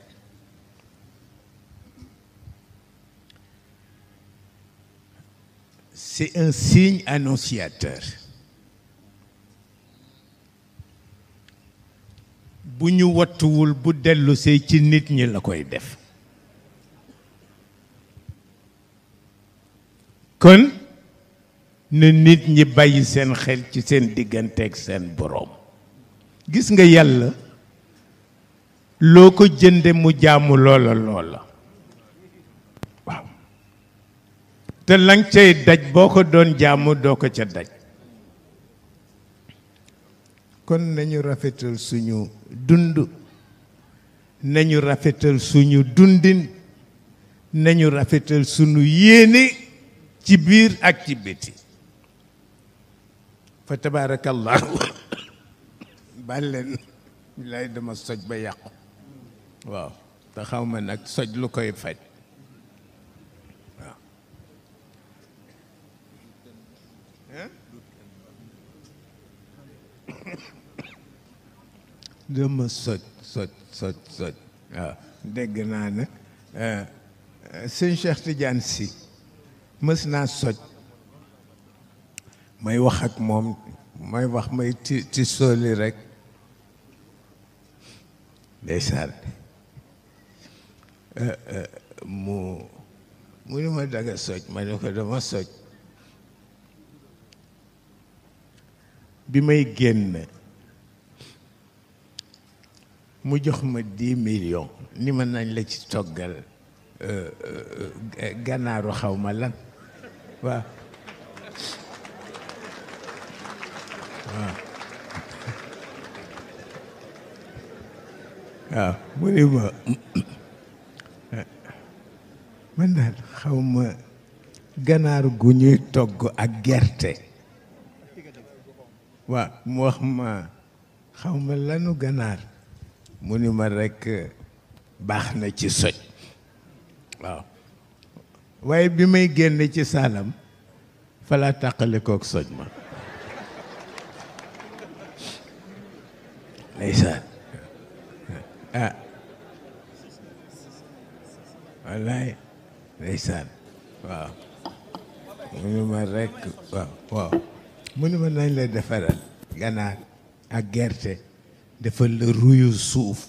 c'est un signe annonciateur bu ñu wattuwul bu dellusee ci nit ñi la koy def kon na nit ñi bàyyi seen xel ci seen digganteeg seen boroom gis nga yàlla loo ko jënde mu jaamu loola waaw te lang cay daj boo ko doon jaamu doo ko ca daj kon nañu rafetal suñu dund nañu rafetal suñu dundin nañu rafetal suñu yéene ci biir ak ci biti fa tabarakallahu baal leen lay dama soj ba yàqu waaw te xaw ma nag soj lu koy faj waaw dama soj waaw dégg naa nag sëñ Cheikh Tidiane Sy mës naa soj may wax ak moom may wax may ti soli rek ndeysaan mu ni ma daga soj ma ne ko dama soj bi may génn mu jox ma 10 millions ni ma nañ la ci toggal gànnaaru xaw ma lan waaw waaw mu ni ma man daal xaw ma ganaar gu ñuy togg ak gerte waaw mu wax ma xaw ma lanu ganaar mu ni ma rekk baax na ci soj waaw waaye bi may génn ci saalam fa laa tàqale kook soj ma ndeysaan wallaay ndeysaan waaw mu ni ma rekk waaw mu ni ma nañ la defaral ganaar ak gerte defal la ruyu suuf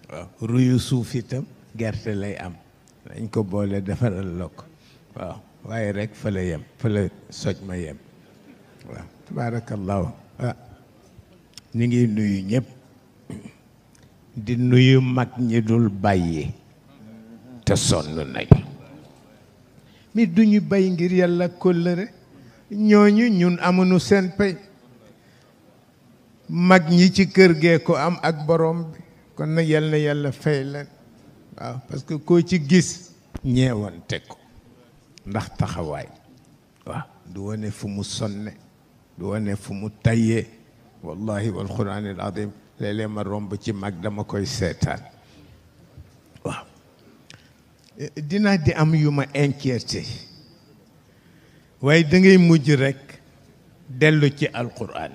waaw ruyu suuf itam gerte lay am dañ ko boole defaral la ko waaw waaye rek fa la yem fa la soj ma yem waaw tabaarakallaahu ñu ngi nuyu ñëpp di nuyu mag ñi dul bàyyi te sonn nañu mi duñu bay ngir yàlla kóllëre ñooñu ñun amuñu seen pay mag ñi ci kër gee ko am ak borom bi kon nag yal na yàlla fay leen waaw parce que koo ci gis ñeewante ko ndax taxawaay waaw du wane fu mu sonne du wane fu mu tayyee wallahi wal quraan al azim léeg-léeg ma romb ci mag dama koy seetaan waaw dinaa di am yu ma inquiété waaye da ngay mujj rekk dellu ci alquran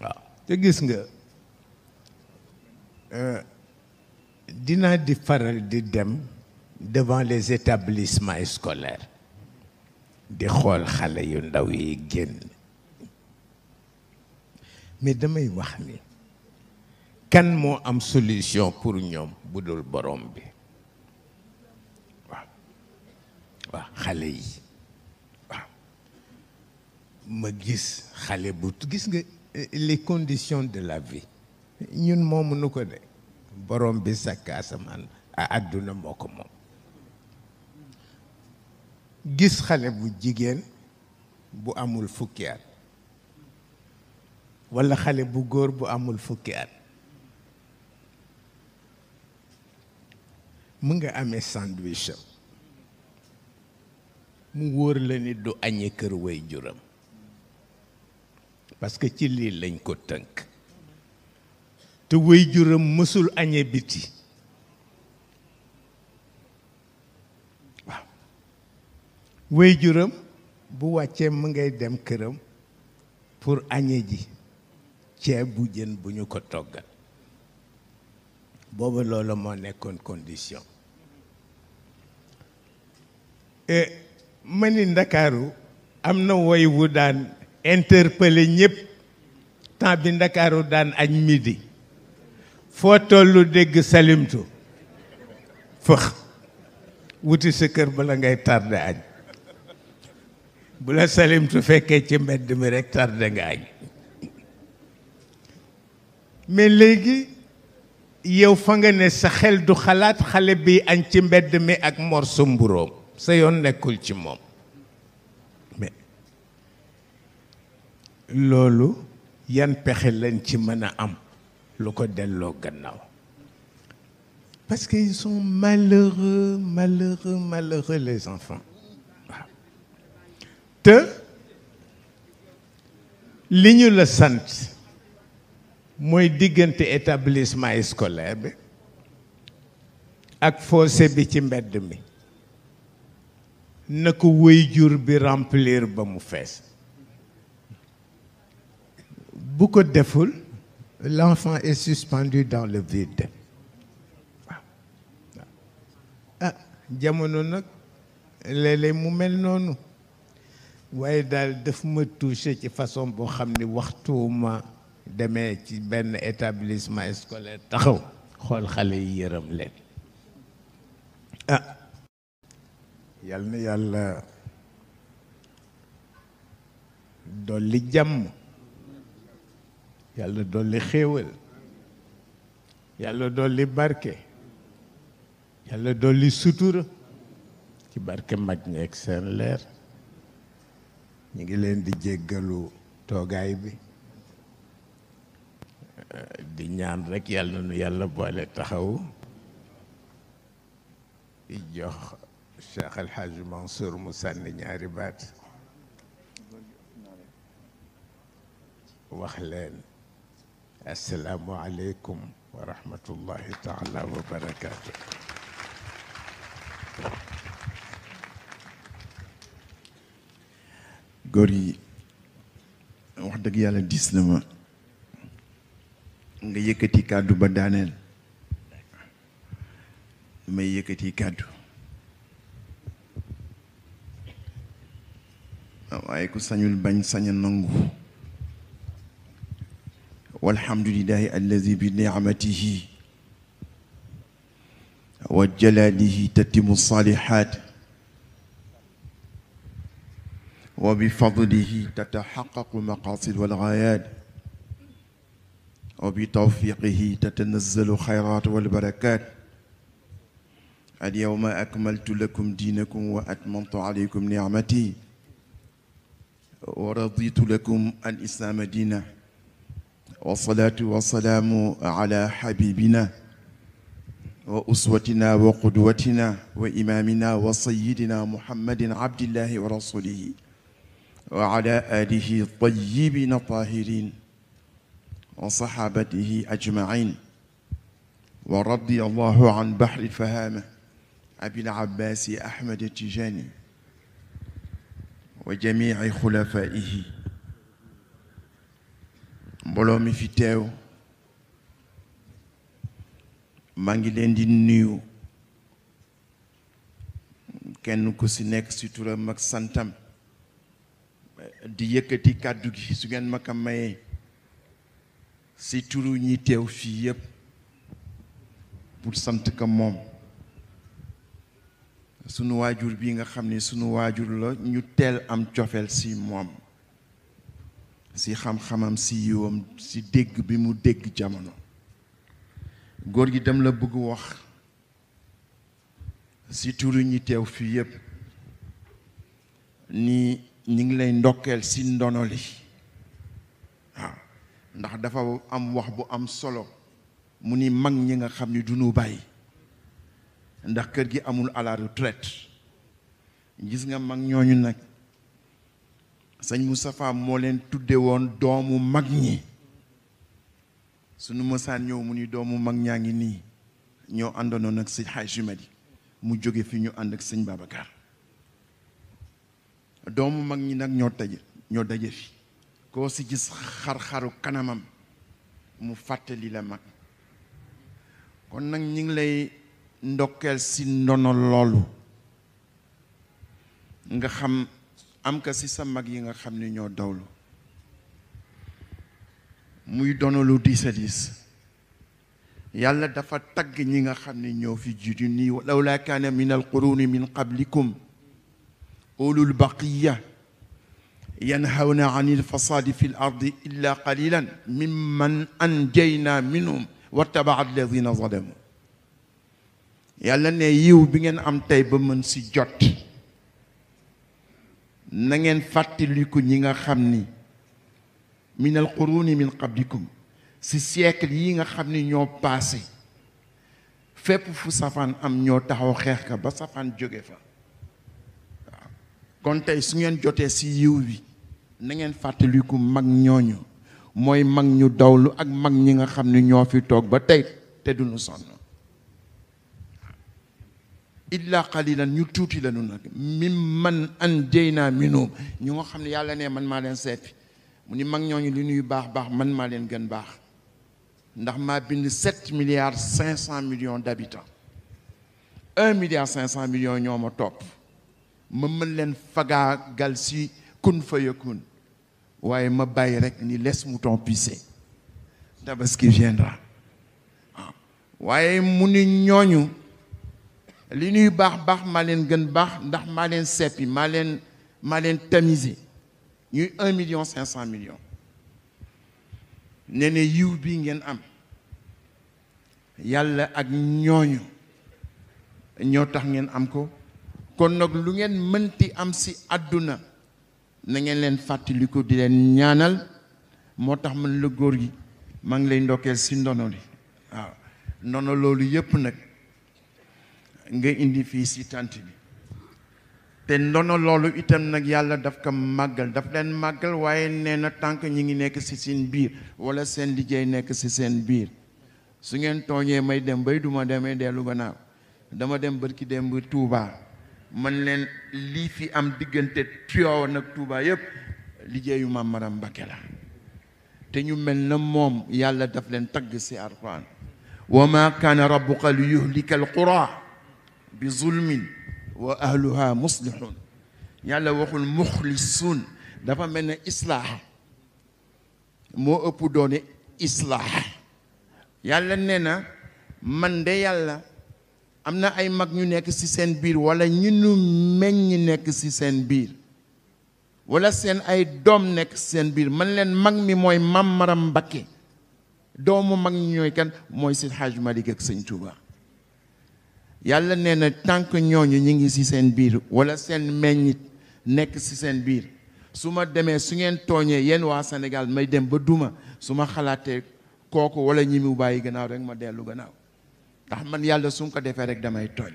waaw te gis nga dinaa di faral di dem devant les établissements scolaires di xool xale yu ndaw yi génn mais damay wax ni kan moo am solution pour ñoom bu dul borom bi waaw waaw xale yi waaw ma gis xale bu gis nga les conditions de la vie ñun moomu nu ko de borom bi sàkk asamaan a àdduna moo ko moom gis xale bu jigéen bu amul fukki at walla xale bu góor bu amul fukki at mu nga amee sandwich am mu wóor la ni du añe kër way juram parce que ci lii lañ ko tënk te way juram mësul añe biti waaw way juram bu wàccee mu ngay dem këram pour añe ji ceeb bu jën bu ñu ko toggal booba loolu moo nekkoon condition ma ni Ndakaaru am na woy wu daan interpeller ñëpp temps bi Ndakaaru daan añ midi foo tollu dégg salimtu fëx wuti sa kër bala ngay tardé añ bu la salimtu fekkee ci mbedd mi rek tardé nga añ mais léegi yow fa nga ne sa xel du xalaat xale bi añ ci mbedd mi ak morso mburoom sa yoon nekkul ci moom mais loolu yan pexe lañ ci mën a am lu ko delloo gannaaw parce que ils sont malheureux les enfants waaw te li ñu la sant mooy diggante établissement scolaire bi ak fossé bi ci mbedd mi na ko waajur bi remplir ba mu fees bu ko deful l'enfant est suspendu dans le vide waaw ah jamono nag léeg-léeg mu mel noonu waaye daal daf ma touché ci façon boo xam ni waxtuuma demee ci benn établissement scolaire taxaw xool xale yi yërëm leen ah yal na yàlla dolli jàmm yàlla dolli xéewal yàlla dolli barke yàlla dolli sutura ci barke mag ñi ak seen leer ñu ngi leen di jéggalu toogaay bi di ñaan rekk yàlla nu yàlla boole taxaw di jox Cheikh El Hadj Mansour mu sànni ñaari baat wax leen assalaamu aleykum wa rahmatullahi taala wa barakaatu. góor yi wax dëgg yàlla diis na ma nga yëkkati kàddu ba daaneel may yëkkati kàddu waaye ku sañul bañ sañ a nangu walhamdulillahi allazi bi ni'matihi wa jalalihi tatimu salihat وبفضله تتحقق المقاصد والغايات وبتوفيقه تتنزل الخيرات والبركات. اليوم أكملت لكم دينكم وأتممت عليكم نعمتي ورضيت لكم الإسلام دينا. والصلاة والسلام على حبيبنا وأسوتنا وقدوتنا وإمامنا وسيدنا محمد عبد الله ورسوله وعلى آله الطيبين الطاهرين وصحابته أجمعين. ورضي الله عن بحر الفهامة أبي العباس أحمد التجاني وجميع خلفائه. mbooloo mi fi teew maa ngi leen di nuyu kenn ku si nekk si turam ak santam di yëkkati kàddu gi su ngeen ma ko mayee si turu ñi teew fii yëpp pour sant ko moom sunu waajur bi nga xam ne sunu waajur la ñu teel am cofeel si moom si xam-xamam si yiwam si dégg bi mu dégg jamono. góor gi dem la bëgg wax si turu ñi teew fii yëpp ni ñi ngi lay ndokkeel si ndono li waaw ndax dafa am wax bu am solo mu ni mag ñi nga xam ni du ñu bàyyi ndax kër gi amul à la retraite. gis nga mag ñooñu nag sëñ Moustapha moo leen tudde woon doomu mag ñi. sunu mësaan ñëw mu ni doomu mag ñaa ngi nii ñoo àndoon ak sëñ Hadji Malick mu jóge fi ñu ànd ak sëñ Babacar. doomu mag ñi nag ñoo daje fi koo si gis xar-xaru kanamam mu fàttali la mag. kon nag ñi ngi lay ndokkeel si ndono loolu nga xam am ka si sa mag yi nga xam ne ñoo dawlu muy dono lu diis a diis. yàlla dafa tagg ñi nga xam ne ñoo fi jiitu nii lawlaa kaana min alquruni min qablikum ulul baqiya yanhawna an ilfasadi fi l ardi illa qalilan mimman anjayna minhum wattabaa alladina zalamu. yàlla ne yiw bi ngeen am tey ba mën si jot na ngeen fàttaliku ñi nga xam ni min al quruni min qablikum si siècle yi nga xam ni ñoo passé fépp fu safaan am ñoo taxaw xeex ka ba safaan jóge fa. waaw kon tey su ngeen jotee si yiw bi na ngeen fàttaliku mag ñooñu mooy mag ñu dawlu ak mag ñi nga xam ni ñoo fi toog ba tey te duñu sonn. illa qalilan ñu tuuti la ñu nag mimman anjayna minhum ñu nga xam ne yàlla ne man maa leen seeti mu ni mag ñooñu li ñuy baax baax man maa leen gën baax ndax maa bind 7,5 milliards d'habitants 1,5 milliard ñoo ma topp ma mën leen fagaagal si kun fa yakun waaye ma bàyyi rek ni laisse mouton pisser tabaski viendra. waaye mu ni ñooñu li ñuy baax baax maa leen gën baax ndax maa leen seppi maa leen tamisé ñuy 1,5 milliard. nee ne yiw bi ngeen am yàlla ak ñooñu ñoo tax ngeen am ko. kon nag lu ngeen mënti am si àdduna na ngeen leen fàttaliku di leen ñaanal. moo tax man la góor gi maa ngi lay ndokkeel si ndono li waaw ndono loolu yëpp nag nga indi fii si tant bi te ndono loolu itam nag yàlla daf ko màggal daf leen màggal waaye nee na tànk ñi ngi nekk si seen biir wala seen liggéey nekk si seen biir su ngeen tooñee may dem bay duma demee dellu gannaaw dama dem barki dem ba Touba man leen lii fi am diggante Tiwaawan ak Touba yëpp liggéeyu Maam Maram Mbakke la te ñu mel na moom yàlla daf leen tagg si Alxuraan wa ma kaana rabbuka li yuhlika alqura bi zulmin wa ahluha muslihun yàlla waxul muxlisuun dafa mel ne islaax moo ëpp doone islaax yàlla nee na man de yàlla am na ay mag ñu nekk ci seen biir wala ñu nu meññ nekk ci seen biir wala seen ay doom nekk seen biir man leen mag mi mooy Mam Maram Mbakke doomu mag ñi ñooy kan mooy Seydi Hadji Malick ak Sëñ Touba yàlla nee na tant que ñooñu ñu ngi ci seen biir wala seen meññit nekk ci seen biir su ma demee su ngeen tooñee yéen waa Sénégal may dem ba duma su ma xalaatee kooku wala ñi mu bàyyi gannaaw rek ma dellu gannaaw ndax man yàlla su ko defee rek damay tooñ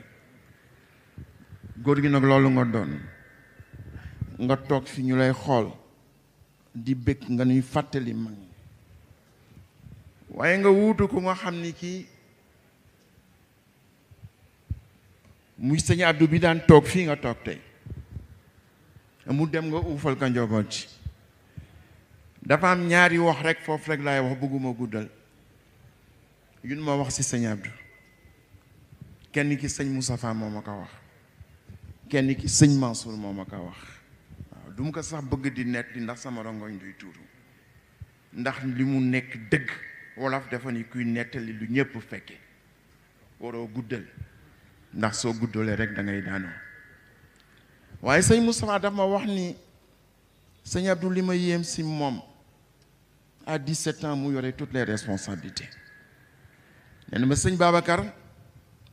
góor gi nag loolu nga doon nga toog fi ñu lay xool di bëgg nga nuy fàttali mag ñi waaye nga wuutu ko nga xam ni kii muy sëñ Abdou bi daan toog fii nga toog tey mu dem nga uufal ka njaboot ci dafa am ñaari wax rek foofu rek laay wax bëgguma guddal yun ma wax ci sëñ Abdou kenn ki sëñ Moustapha moo ma ko wax kenn ki sëñ Mansour moo ma ko wax waaw du ma ko sax bëgg di nett di ndax sama rongoñ duy tuuru ndax li mu nekk dëgg wolof dafa ni kuy nettali lu ñëpp fekke waroo guddal ndax soo guddalee rek da ngay daanoo waaye sëñ Moustapha dafa ma wax ni sëñ Abdou li ma yéem si moom à 17 ans mu yore toutes les responsabilités nee na ma sëñ Babacar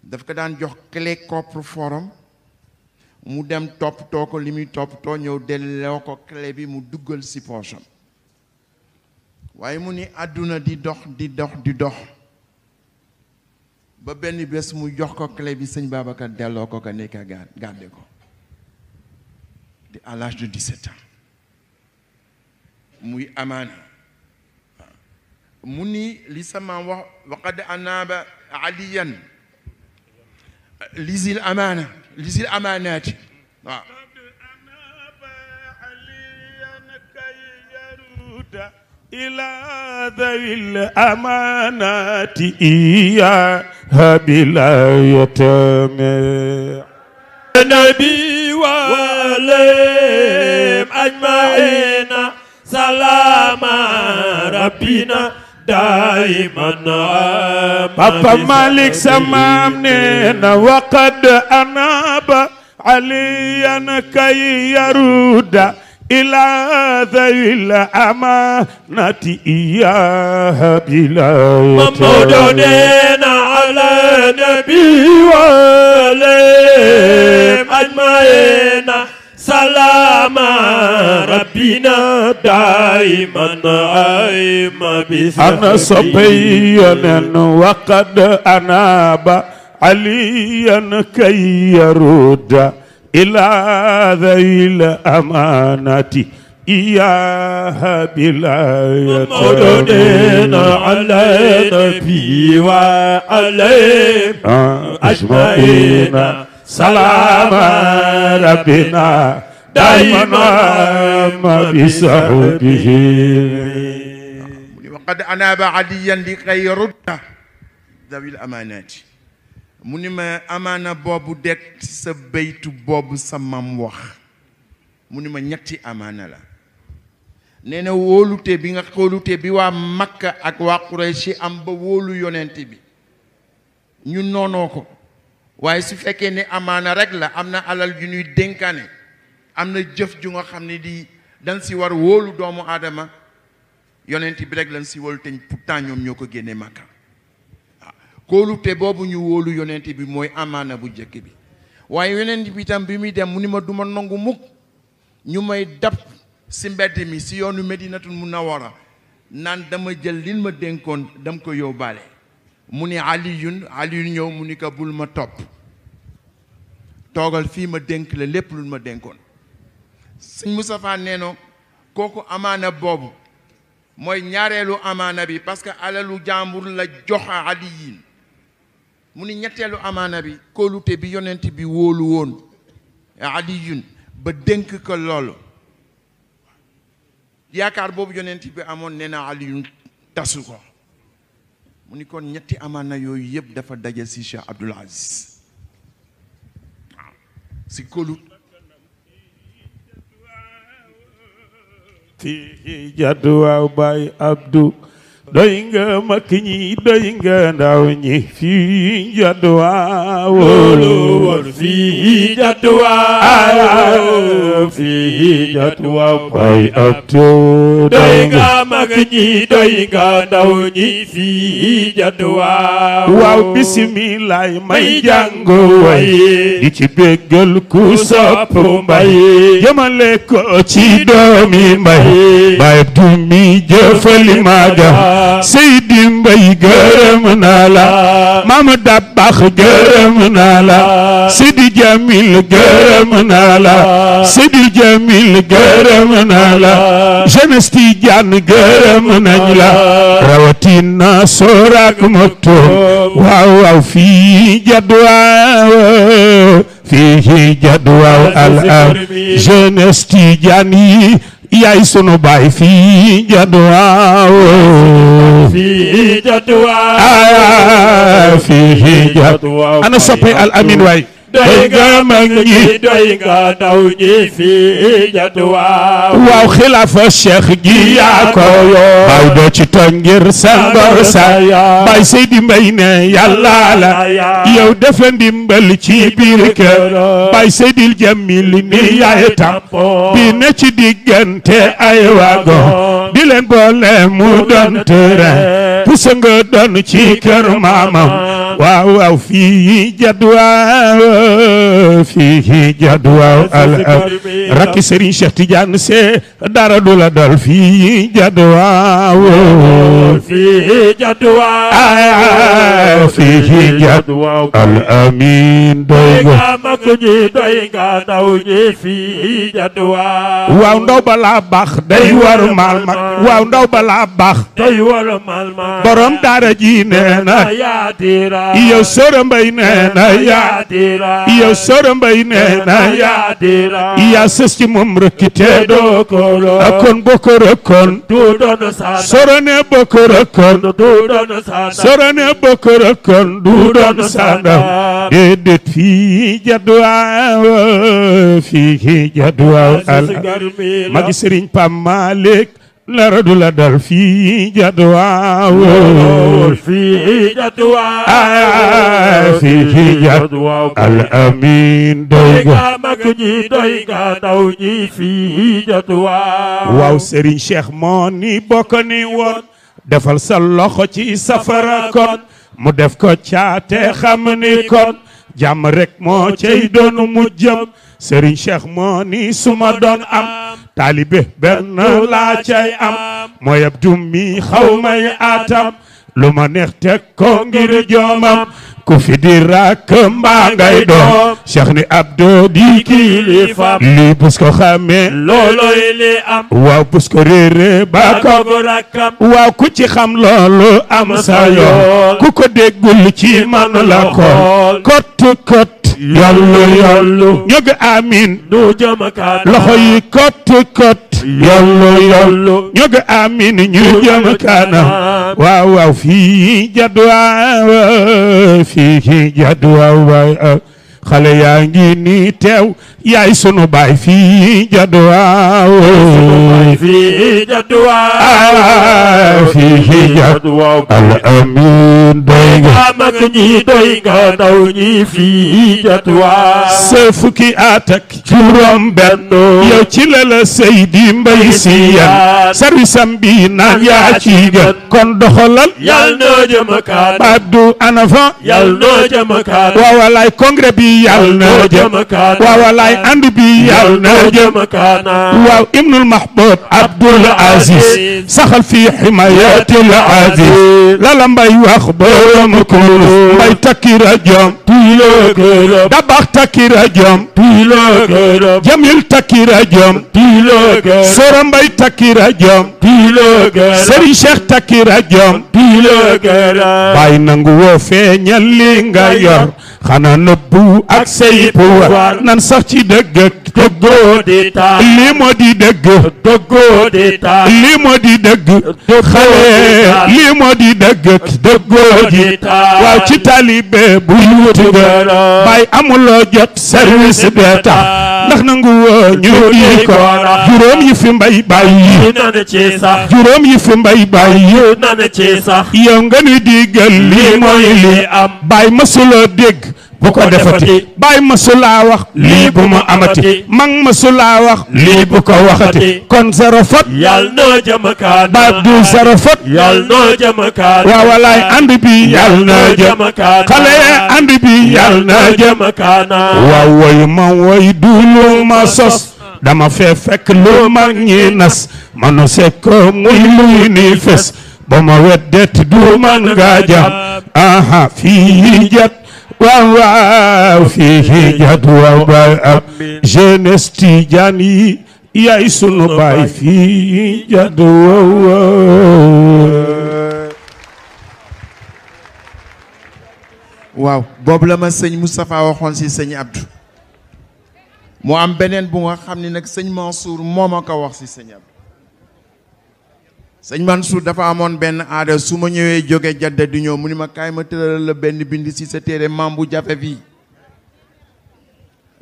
daf ko daan jox clé coffre-fort mu dem toppatoo ko li muy toppatoo ñëw delloo ko clé bi mu duggal si poche am waaye mu ni àdduna di dox di dox di dox ba benn bés mu jox ko clé bi sëñ Babacar delloo ko nekk garde ko à l'âge de 17 ans muy amaana mu ni li sama wax waqad anaaba aliyan lisil amaana lisil amaanaati waaw إلى ذوي الأمانات إياها بلا يتمع النبي وعليهم أجمعين سلام ربنا دائما بابا مالك سمامنا وقد أناب عليا كي يرد إلى ذوي الأمانة إياها بلا ممدودين على نبي وعليهم أجمعين سلام ربنا دائما عيما بثقة أنا صبيا وقد أناب عليا كي يرد إلى ذوي الأمانة إياها بلا مولودين على نبي وعليهم أجمعين سلام ربنا دائما بصحبه وقد أناب عليا لكي يرد ذوي الأمانات mu ni ma amaana boobu dekk ci sa baytu boobu sa mam wax mu ni ma ñetti amaana la nee na wóolute bi nga xóolute bi waa Makka ak waa Quraysh am ba wóolu yonent bi ñu noonoo ko waaye su fekkee ne amaana rek la am na alal ju ñuy dénkaane am na jëf ju nga xam ne di dañ si war wóolu doomu aadama yonent bi rek lañ si wóolu te pourtant ñoom ñoo ko génnee Makka kóolute boobu ñu wóolu yonent bi mooy amaana bu njëkk bi waaye yonent bi tam bi muy dem mu ni ma duma nangu mukk ñu may dab si mbedd mi si yoonu Medinatul Munawwara naan dama jël lin ma dénkoon dam ko yóbbaale mu ni Aliyun ñëw mu ni ko bul ma topp toogal fii ma dénk la lépp lu ma dénkoon sëñ Moustapha nee na kooku amaana boobu mooy ñaareelu amaana bi parce que alalu jàmbur la jox Aliyin mu ni ñetteelu amaana bi kóolute bi yonent bi wóolu woon Aliyun ba dénk ko loolu yaakaar boobu yonent bi amoon nee na Aliyun tasu ko mu ni kon ñetti amaana yooyu yëpp dafa daje si Cheikh Abdoul Aziz waaw si kóolu fi jadduwaaw Baay Abdou doy nga mag ñi doy nga ndaw ñi fi jadduwaaw wóolu woon fi jadduwaaw fi jatu waaw bay Abdou doy nga mag ñi doy nga ndaw ñi fii jatu waaw waaw bisimilaay may jàng way di ci béggal ku sopp mbay jëmale ko ci doomi mbay bay Abdou mi jëfali maaga Seydi Mbay gërëm naa la Mama Dabax gërëm naa la Seydi Jamil gërëm naa la Seydi Jamil gërëm naa la Jeunesse Tidiane gërëm nañ la rawatina Sorak Moto waaw waaw fii jadwaaw fii jadwaaw al Jeunesse Tidiane yi yaay sunu baay fii jadwaaw fii jadwaaw fii jadwaaw ana soppe al amin waay doy nga mag ñi doy nga ndaw ñi fii jatu waaw waaw xilaafa cheikh gi yaa ko baay doo ci tooñ ngir sangor sa baay Seydi Mbay ne yàlla la yow dafa ndimbal ci biir kër baay Seydil Jamil ni yaay tam bi ne ci diggante ay wago di leen boole mu doon terrain pusa nga doon ci kër maamam waaw waaw fii jadwaaw fii jadwaaw al rakki Serigne Cheikh Tidiane se dara du la dal fii jadwaaw fii jadwaaw fii jadwaaw al amin doy nga mag ñi doy nga ndaw ñi fii jadwaaw waaw ndaw balaa baax day war mal mag waaw ndaw balaa baax day war mal mag borom daara ji nee na yaa dira yow Sora Mbay nee na yaa yow Sora Mbay nee na yaa yaa sës ci moom rek te doo ko kon bokk kon du doon sa Sora ne bokk kon du doon sa Sora ne bokk kon du doon sa déedéet fii jadwaaw fii jadwaaw al magi Serigne Pam Malick lara du la dal fii jadwaaw fii jadwaaw fii jadwaaw al amin doy nga mag ñi doy nga ndaw ñi fii jadwaaw waaw Serigne Cheikh moo ni bokk ni woon defal sa loxo ci safara kon mu def ko caate xam ni kon jàmm rek moo cey doon mu jëm Serigne Cheikh moo ni suma doon am taalibe benn laa cay am mooy Abdou mi xaw may atam lu ma neex teg ko ngir joomam ku fi di rakk mbaa ngay doom Cheikh ni Abdou di kilifa lii bus ko xamee looloy li am waaw bus ko réere ba ko rakkam waaw ku ci xam loolu am sa yoon ku ko déggul ci man la ko kot kot yollu yollu ñoga amin nu jëm kanam loxo yi kot kot yollu yollu ñoga amin ñu jëm kanam waaw waaw fii jadwaaw fii jadwaaw waay xale yaa ngi nii teew yaay sunu baay fii jadwaaw fii jadwaaw fii jadwaaw al amin doy nga mag ñi doy nga ndaw ñi fii jadwaaw sa fukki at ak juróom benn yow ci la la Seydi Mbay Si yan service am bi naan yaa ci gën kon doxalal yal na jëm kanam Abdou Anafa yal na jëm kanam waaw walaay congrès bi yal na jëm kanam waaw walaay ànd bi yal na jëm kanam waaw Ibnul Mahboub Abdoul Aziz saxal fi himayatil aziz lala mbay wax borom kurus mbay takki rajoom pilo gërëm Dabax takki rajoom pilo gërëm Jamil takki rajoom pilo gërëm Sora Mbay takki rajoom pilo gërëm Serigne Cheikh takki rajoom pilo gërëm bay nangu woo feeñal li nga yor xanaa nëbbu ak say pouvoir nan sax ci dëgg dëggoo di taal lii moo di dëgg dëggoo di taal lii moo di dëgg xale lii moo di dëgg dëggoo di taal waaw ci taalibe bu yuutu nga bay amuloo jot service d'état ndax nangu woo ñu yi ko juróom yi fi mbay bàyyi nan ci sax juróom yi fi mbay bàyyi nan ci sax yow nga nu digal lii mooy lii am bay masuloo dégg bu ko defati baay masulaa wax lii bu mu amati mag masulaa wax lii bu ko waxati kon zéro faute yal na jëm kanam baay du zéro faute yal na jëm kanam waaw walaay ànd bi yal na jëm xale ànd bi yal na jëm kanam waaw woy ma woy du lu ma sos dama fee fekk lu mag ñi nas manu sekk muy luy ni fes ba ma weddet du man nga jam aha fii jat waaw waaw fii jat waaw baay ab jeunesse Tidiane yi yaay sunu baay fii jat waaw waaw boobu la ma sëñ Moustapha waxoon si sëñ Abdou mu am beneen bu nga xam ni nag sëñ Mansour moo ma ko wax si sëñ Abdou sëñ Mansour dafa amoon benn aada su ma ñëwee jóge jadda di ñëw mu ni ma kaay ma tëral la benn bind si sa téere maam bu jafe fii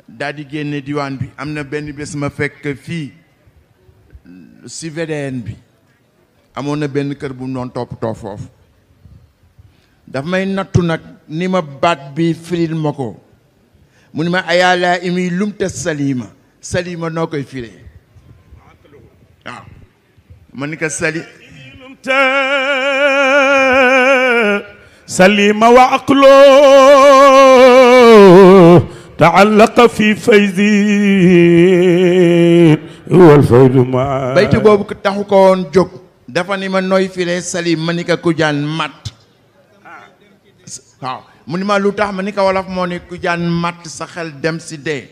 daal di génne diwaan bi am na benn bés ma fekk fii si VDN bi amoon na benn kër bu noon toppatoo foofu daf may nattu nag ni ma baat bi firil ma ko mu ni ma ayala imi lumta salima salima noo koy firee waaw ma ni ko salima wa aqlo taallaqa fi fayzi wal faydu ma baytu boobu taxu ko woon jóg dafa ni ma nooy firee salim ma ni ko ku jaan mat waaw mu ni ma lu tax ma ni ko wolof moo ni ku jaan mat sa xel dem si dee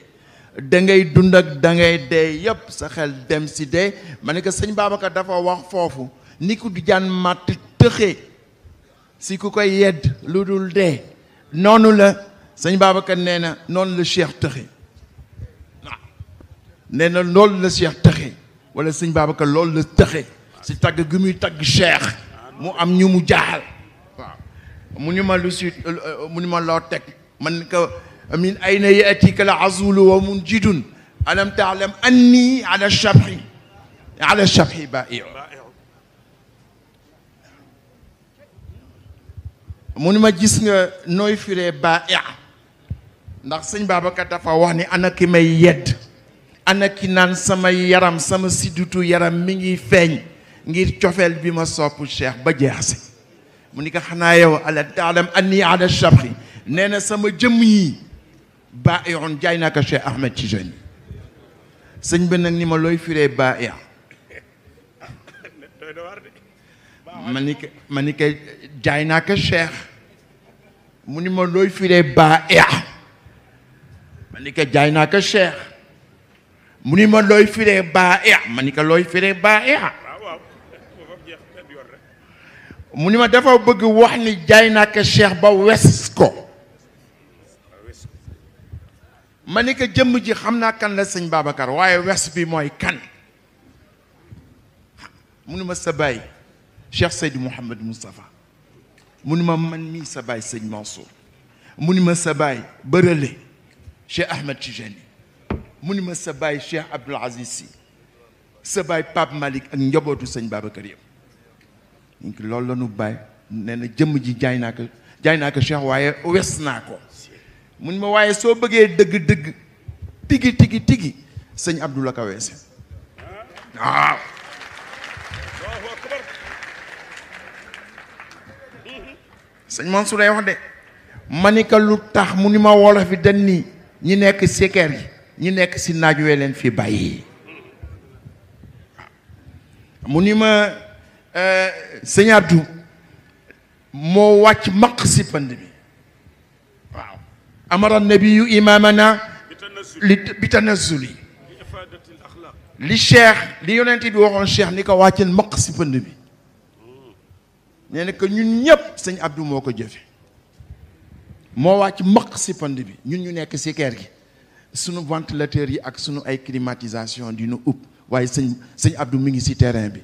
da ngay dund ak da ngay dee yépp sa xel dem si dee ma ni ko sëñ Babacar dafa wax foofu ni ku jaan mat tëxee si ku koy yedd lu dul dee noonu la sëñ Babacar nee na noonu la Cheikh tëxee waaw nee na loolu la Cheikh tëxee wala sëñ Babacar loolu la tëxee si tagg gi muy tagg Cheikh mu am ñu mu jaaxal mu ni ma lu si mu ni ma loo teg man ko min ayna yatika la azulu wa munjidun alam taalam anni ala shabhi ba'i'u mu ni ma gis nga nooy firee ba'i' ndax sëñ Babacar dafa wax ni ana ki may yedd ana ki naan sama yaram sama siddutu yaram mi ngi feeñ ngir cofeel bi ma sopp Cheikh ba jeex si mu ni ko xanaa yow ala taalam anni ala shabhi nee na sama jëmm yi baa'i'un jaay naa ko Cheikh Ahmed Tijani sëñ bi nag ni ma looy firee baa'i' ma ni ko jaay naa ko Cheikh mu ni ma looy firee baa'i' ma ni ko jaay naa ko Cheikh mu ni ma looy firee baa'i' ma ni ko looy firee baa'i' mu ni ma dafa bëgg wax ni jaay naa ko Cheikh ba wes ko ma ni ko jëmm ji xam naa kan la sëñ Babacar waaye wes bi mooy kan mu ni ma sa baay Cheikh Seydi Mouhamed Moustapha mu ni ma man mii sa baay sëñ Mansour mu ni ma sa baay bërële Cheikh Ahmed Tijani mu ni ma sa baay Cheikh Abdoul Aziz Sy sa baay Pape Malick ak njabootu sëñ Babacar yëpp loolu la ñu bàyyi nee na jëmm ji jaay naa ko Cheikh waaye wes naa ko mu ni ma waaye soo bëggee dëgg-dëgg tigi sëñ Abdou la ko weese waaw sëñ Mansour lay wax de ma ni ko lu tax mu ni ma wolof yi dañ ni ñi nekk si kër yi ñi nekk si naaj wee leen fi bàyyi mu ni ma sëñ Abdou moo wàcc maq si pënd bi waaw amara nabiyu imamana bi tanazuli li Cheikh li yonent bi waxoon Cheikh ni ko wàccel maq si pënd bi nee na que ñun ñëpp sëñ Abdou moo ko jëfe moo wàcc maq si pënd bi ñun ñu nekk si kër gi sunu ventilateur yi ak sunu ay climatisation di nu upp waaye sëñ Abdou mi ngi si terrain bi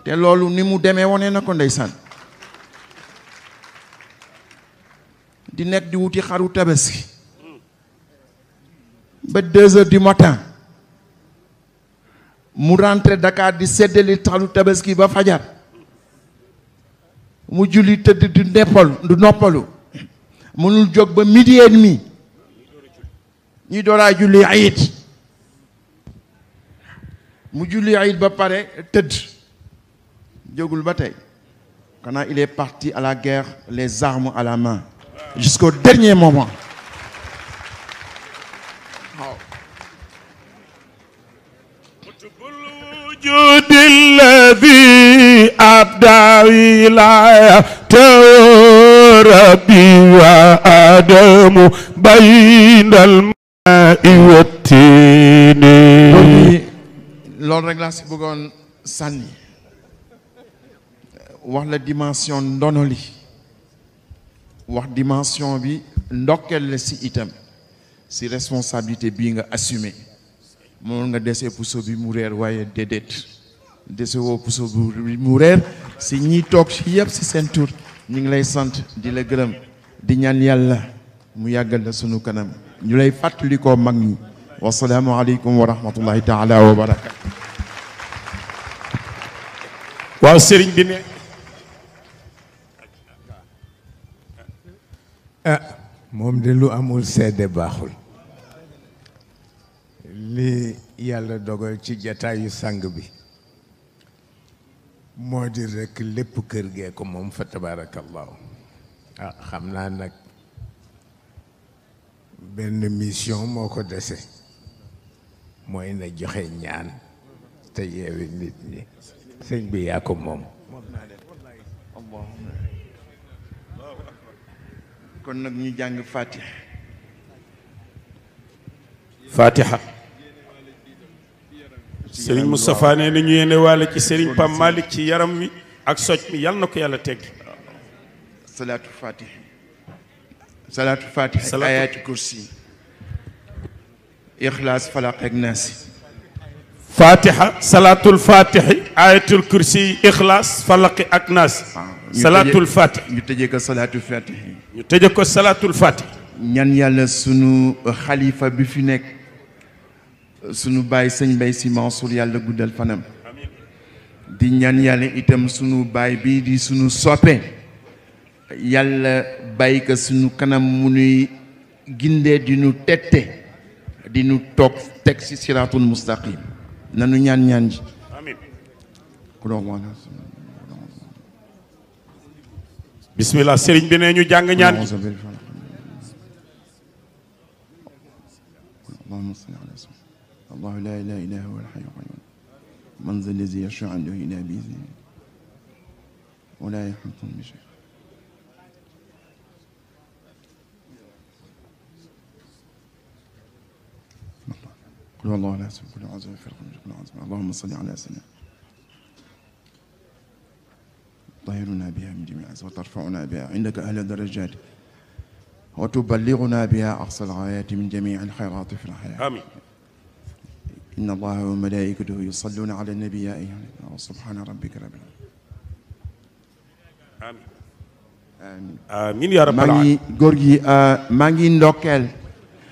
te loolu ni mu demee wane na ko ndeysaan di nekk di wuti xaru tabaski ba 2 heures du matin mu rentré Dakar di seddali xaru tabaski ba fajar mu julli tëdd du noppalu mënul jóg ba midi et demi ñuy dooraa julli iid mu julli iid ba pare tëdd jógul ba tey quand il est parti à la guerre les armes à la main jusqu'au dernier moment الوجود الذي أبدع ولايته ربي وآدم بين الماء والتين. loolu rek laa si bëggoon sànni wax la dimension ndono li wax dimension bi ndokkeel la si itam si responsabilité bii nga assumé moom nga dese puso bi mu reer waaye déedéet dese woo puso bi mu reer si ñiy toog si yëpp si seen tur ñu ngi lay sant di la gërëm di ñaan yàlla mu yàggal la sunu kanam ñu lay fàttali ko mag ñi wasalaamu aleykum wa rahmatullahi taala wa barakatu. waaw sëriñ bi ne moom de lu amul seede baaxul li yàlla dogal ci jataayu sang bi moo di rekk lépp kër gee ko moom fa tabarakallahu xam naa nag benn mission moo ko dese mooy na joxe ñaan te yeewi nit ñi sëñ bi yaa ko moom kon nag ñu jàng fatiha fatiha sëriñ Moustapha nee na ñu yéene wàlla ci sëriñ Pam Malick ci yaram wi ak soj mi yal na ko yàlla tegg salaatu fatiha salaatu fatiha ayaati kursi ixlaas falaq ak naasi fatiha salaatul fatihi ayatul kursi ixlaas falaq ak naasi salaatul fatiha ñu tëjee ko salaatul fatiha ñu tëje ko salaatul fatiha ñaan yàlla sunu xalifa bi fi nekk sunu baay sëñ Bay Si Mansour yàlla guddal fanam di ñaan yàlla itam sunu baay bi di sunu soppe yàlla bàyyi ko sunu kanam mu nuy gindee di nu tette di nu toog teg ci siraatul mustaqim nanu ñaan ji amiin bismillah sëriñ bi ne ñu jàng ñaan ji الله لا إله إلا هو الحي القيوم من ذا الذي يشفع عنده إلا بإذنه ولا يحيطون بشيء قل هو الله لا إله إلا هو الفرق كل عظيم اللهم صل على سيدنا طهرنا بها من جميع العز وترفعنا بها عندك أهل الدرجات وتبلغنا بها أقصى الغايات من جميع الخيرات في الحياة آمين إن الله وملائكته يصلون على النبي يا أيها الذين آمنوا سبحان ربك رب العالمين آمين آمين يا رب العالمين góor gi maa ngi ndokkeel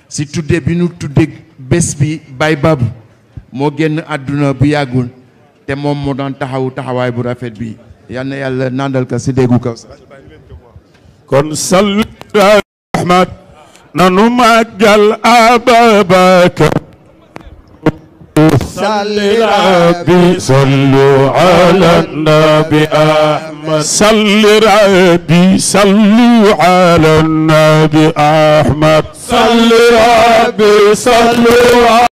si tudde bi nu tudde bés bi Baye Babou moo génn àdduna bu yàggul te moom moo daan taxawaay bu rafet bi yal na yàlla nandal ka si déggu kaw kon salli rahmat nanu màggal Ababakar صلي ربي صلوا على النبي أحمد صلي ربي صلوا على النبي أحمد صلي ربي صلوا